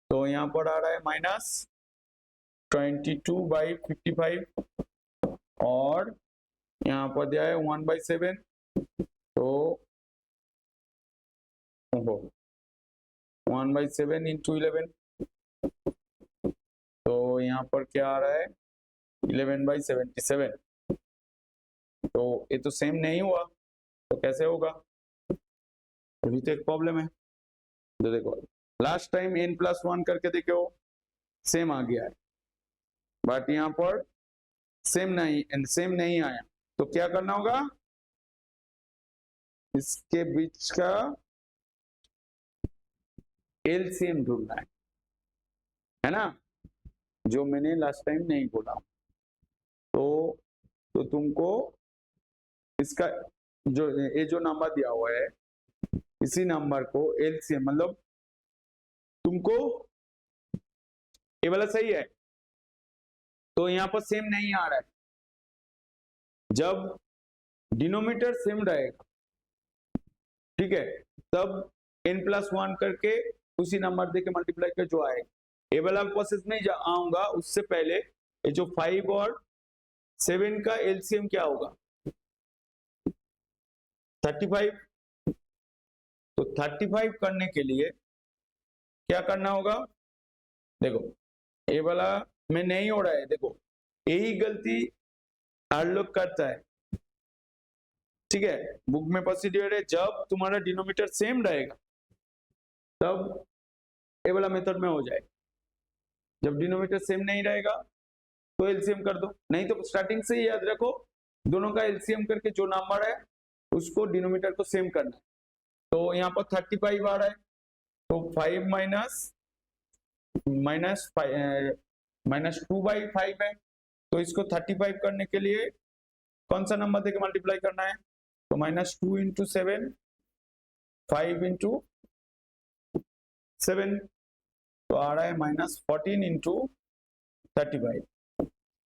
तो यहाँ पर आ रहा है -22/55 और यहाँ पर दिया है 1/7, तो 1/7 × 11, तो यहाँ पर क्या आ रहा है 11/77। तो ये तो सेम नहीं हुआ, तो कैसे होगा, अभी तो एक प्रॉब्लम है। तो देखो लास्ट टाइम n+1 करके देखो सेम आ गया है, बट यहाँ पर सेम नहीं आया, तो क्या करना होगा, इसके बीच का एलसीएम ढूंढना है ना, जो मैंने लास्ट टाइम नहीं बोला। तो तुमको इसका जो ये जो नंबर दिया हुआ है इसी नंबर को एलसीएम, मतलब तुमको ये वाला सही है, तो यहाँ पर सेम नहीं आ रहा है। जब डिनोमिनेटर सेम रहेगा, ठीक है, तब n+1 करके उसी नंबर दे के मल्टीप्लाई कर जो आएगा। ये वाला प्रोसेस में आऊंगा, उससे पहले ये जो 5 और 7 का एलसीएम क्या होगा, 35। तो 35 करने के लिए क्या करना होगा, देखो ये वाला में नहीं हो रहा है, देखो यही गलती हर लोग करता है, ठीक है। बुक में प्रोसीड्यूर है, जब तुम्हारा डिनोमिनेटर सेम रहेगा तब ये वाला मेथड में हो जाएगा। जब डिनोमिनेटर सेम नहीं रहेगा तो एलसीएम कर दो, नहीं तो स्टार्टिंग से ही याद रखो दोनों का एलसीएम करके जो नंबर है उसको डिनोमिनेटर को सेम करना है। तो यहाँ पर 35 आ रहा है, तो 5 माइनस 2/5 है, तो इसको 35 करने के लिए कौन सा नंबर देके मल्टीप्लाई करना है, तो -2 × 7, 5 × 7, तो आ रहा है -14 × 35,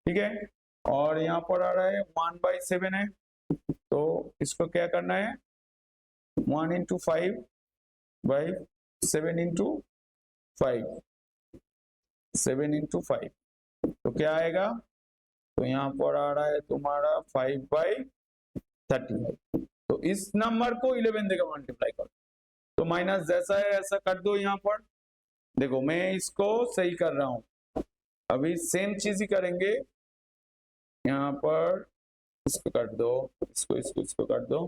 ठीक है। और यहाँ पर आ रहा है 1/7 है, तो इसको क्या करना है, 1 × 5/7 × 5, 7 × 5, तो क्या आएगा, तो यहाँ पर आ रहा है तुम्हारा 5/35। तो इस नंबर को 11 देकर मल्टीप्लाई करो, तो माइनस जैसा है ऐसा कर दो। यहाँ पर देखो मैं इसको सही कर रहा हूं, अभी सेम चीज ही करेंगे। यहाँ पर इसको कर दो, इसको कर दो,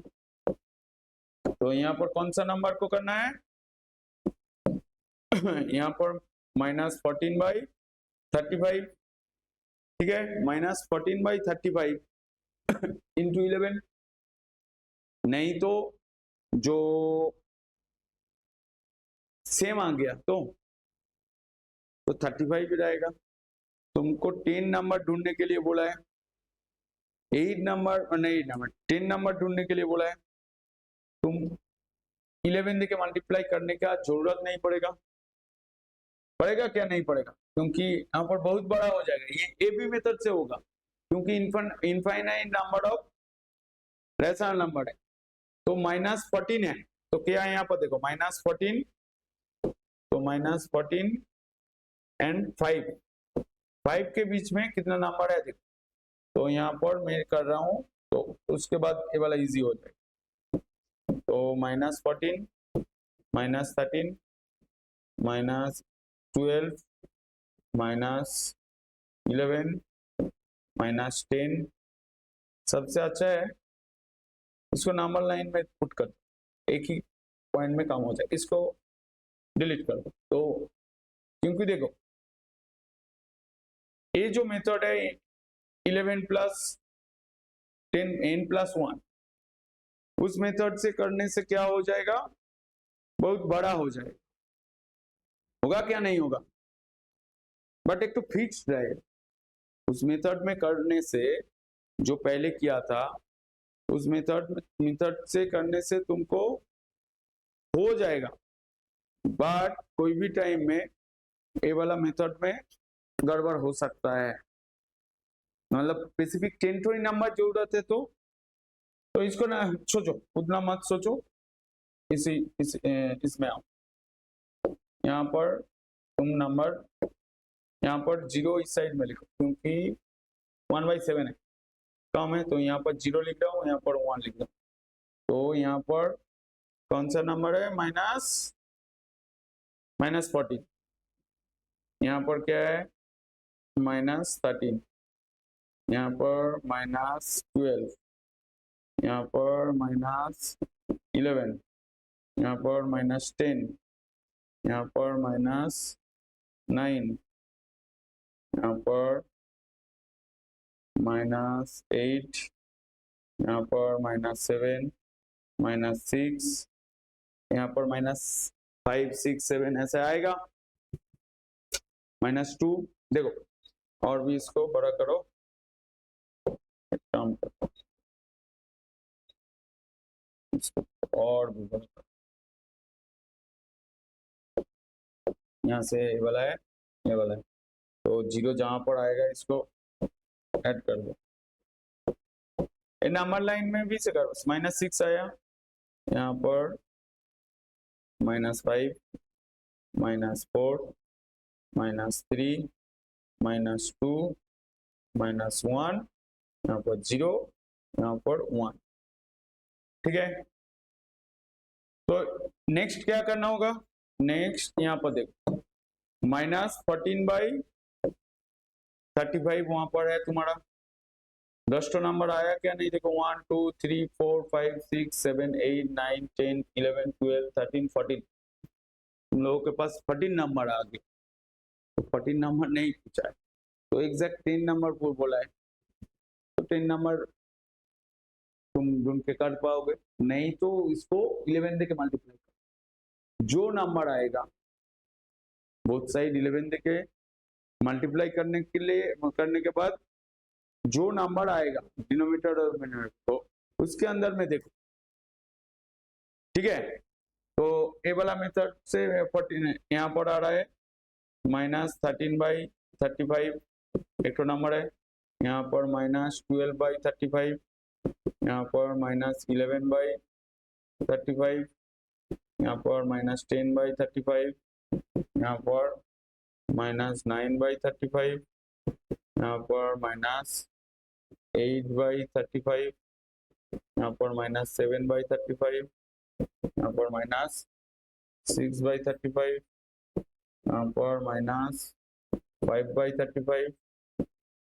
तो यहाँ पर कौन सा नंबर को करना है यहाँ पर -14/35, ठीक है, -14/35 इंटू 11, नहीं तो जो सेम आ गया तो 35 ही रहेगा। तुमको 10 नंबर ढूंढने के लिए बोला है, 8 नंबर और नहीं 10 नंबर ढूंढने के लिए बोला है, तुम 11 देके मल्टीप्लाई करने का जरूरत नहीं पड़ेगा। पड़ेगा क्या, नहीं पड़ेगा, क्योंकि यहाँ पर बहुत बड़ा हो जाएगा। ये ए बी मेथड से होगा, क्योंकि infinite number of rational number है। तो -14 है, तो क्या है यहाँ पर देखो -14, तो -14 एंड 5 के बीच में कितना नंबर है देखो, तो यहाँ पर मैं कर रहा हूँ, तो उसके बाद ये वाला इजी हो जाएगा। तो -14, -13, -12, -11, -10, सबसे अच्छा है इसको नंबर लाइन में पुट कर, एक ही पॉइंट में काम हो जाए, इसको डिलीट कर दो। तो क्योंकि देखो ये जो मेथड है 11 + 10 n+1, उस मेथड से करने से क्या हो जाएगा, बहुत बड़ा हो जाएगा। होगा क्या, नहीं होगा, बट एक तो फिक्स रहेगा। उस मेथड में करने से, जो पहले किया था उस मेथड से करने से तुमको हो जाएगा, बट कोई भी टाइम में ये वाला मेथड में गड़बड़ हो सकता है, मतलब स्पेसिफिक 10 to नंबर जरूरत है, तो इसको ना सोचो, उतना मत सोचो, इसमें आओ। यहाँ पर तुम नंबर, यहाँ पर 0 इस साइड में लिखो, क्योंकि 1/7 है, कम है, तो यहाँ पर 0 लिख रहा हूँ, यहाँ पर 1 लिख रहा हूँ। तो यहाँ पर कौन सा नंबर है, -14, यहाँ पर क्या है -13, यहाँ पर -12, यहाँ पर -11, यहाँ पर -10, यहाँ पर -9, यहाँ पर -8, यहाँ पर -7, -6, यहाँ पर -5, 6, 7 ऐसे आएगा, -2। देखो और भी इसको बड़ा करो, काम करो इसको और भी बड़ा करो, यहाँ से ये वाला है, ये वाला है, तो 0 जहां पर आएगा इसको ऐड कर दो। नंबर लाइन में भी से करो, -6 आया, यहाँ पर -5, -4, -3, -2, -1, यहाँ पर 0, यहाँ पर 1। ठीक है, तो नेक्स्ट क्या करना होगा, नेक्स्ट यहाँ पर देखो -14/35 वहां पर है तुम्हारा। 10 तो नंबर आया क्या नहीं, देखो 1 2 3 4 5 6 7 8 9 10 11 12 13 14, तुम लोगों के पास 14 नंबर आ गए। तो 14 नंबर नहीं पूछा है, तो एग्जैक्ट 10 नंबर बोला है, तो 10 नंबर तुम ढूंढ के कर पाओगे, नहीं तो इसको 11 दे के मल्टीप्लाई करो। जो नंबर आएगा बोथ साइड 11 दे के मल्टीप्लाई करने के बाद जो नंबर आएगा डिनोमिनेटर और न्यूमरेटर को, उसके अंदर में देखो। ठीक है, तो ए वाला मेथड से 14 यहाँ पर आ रहा है -13/35, एक तो नंबर है, यहाँ पर -12/35, यहाँ पर -11/35, यहाँ पर -10/35, यहाँ पर -9/35, यहाँ पर -8/35, यहाँ पर -7/35, यहाँ पर -6/35, यहाँ पर -5/35,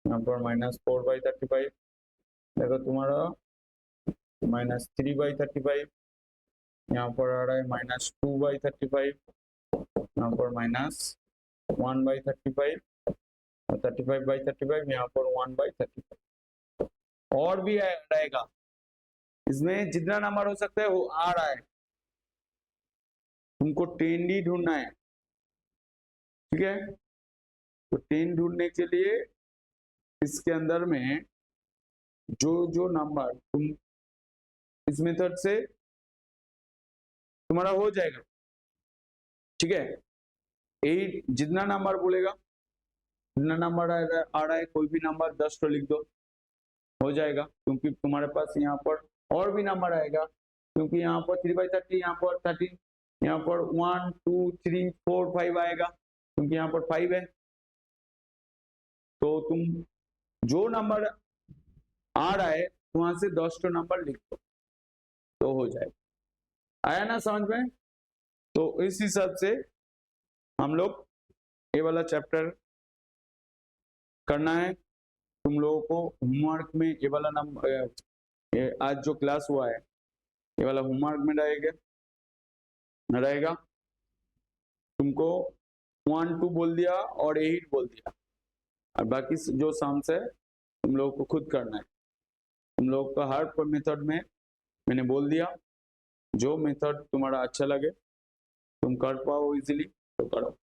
यहाँ पर -4/35, देखो तुम्हारा -3/35, यहाँ पर आ रहा है -2/35, यहाँ पर -1/35, 35/35, यहाँ पर 1/35, और भी रहेगा। इसमें जितना नंबर हो सकता है वो आ रहा है, तुमको 10 ही ढूंढना है। ठीक है, तो 10 ढूंढने के लिए इसके अंदर में जो नंबर तुम इस मेथड से तुम्हारा हो जाएगा। ठीक है, 8 जितना नंबर बोलेगा, जितना नंबर आ रहा है, कोई भी नंबर 10 तो लिख दो, हो जाएगा, क्योंकि तुम्हारे पास यहाँ पर और भी नंबर आएगा, क्योंकि यहाँ पर 3/30, यहाँ पर 13, यहाँ पर 1 2 3 4 5 आएगा, क्योंकि यहाँ पर 5 है। तो तुम जो नंबर आ रहा है वहां से 10 तो नंबर लिख दो, तो हो जाएगा। आया ना समझ में? तो इस हिसाब से हम लोग ये वाला चैप्टर करना है। तुम लोगों को होमवर्क में ये वाला नंबर, आज जो क्लास हुआ है ये वाला होमवर्क में रहेगा। तुमको 1 2 बोल दिया और 8 बोल दिया, और बाकी जो सम्स है तुम लोगों को खुद करना है। तुम लोगों का हर मेथड में मैंने बोल दिया, जो मेथड तुम्हारा अच्छा लगे तुम कर पाओ इजीली तो करो।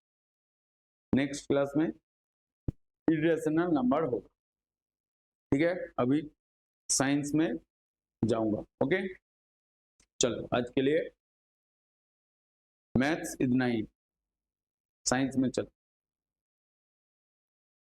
नेक्स्ट क्लास में इरेशनल नंबर होगा। ठीक है, अभी साइंस में जाऊंगा। ओके, चलो आज के लिए मैथ्स इतना ही, साइंस में चलो।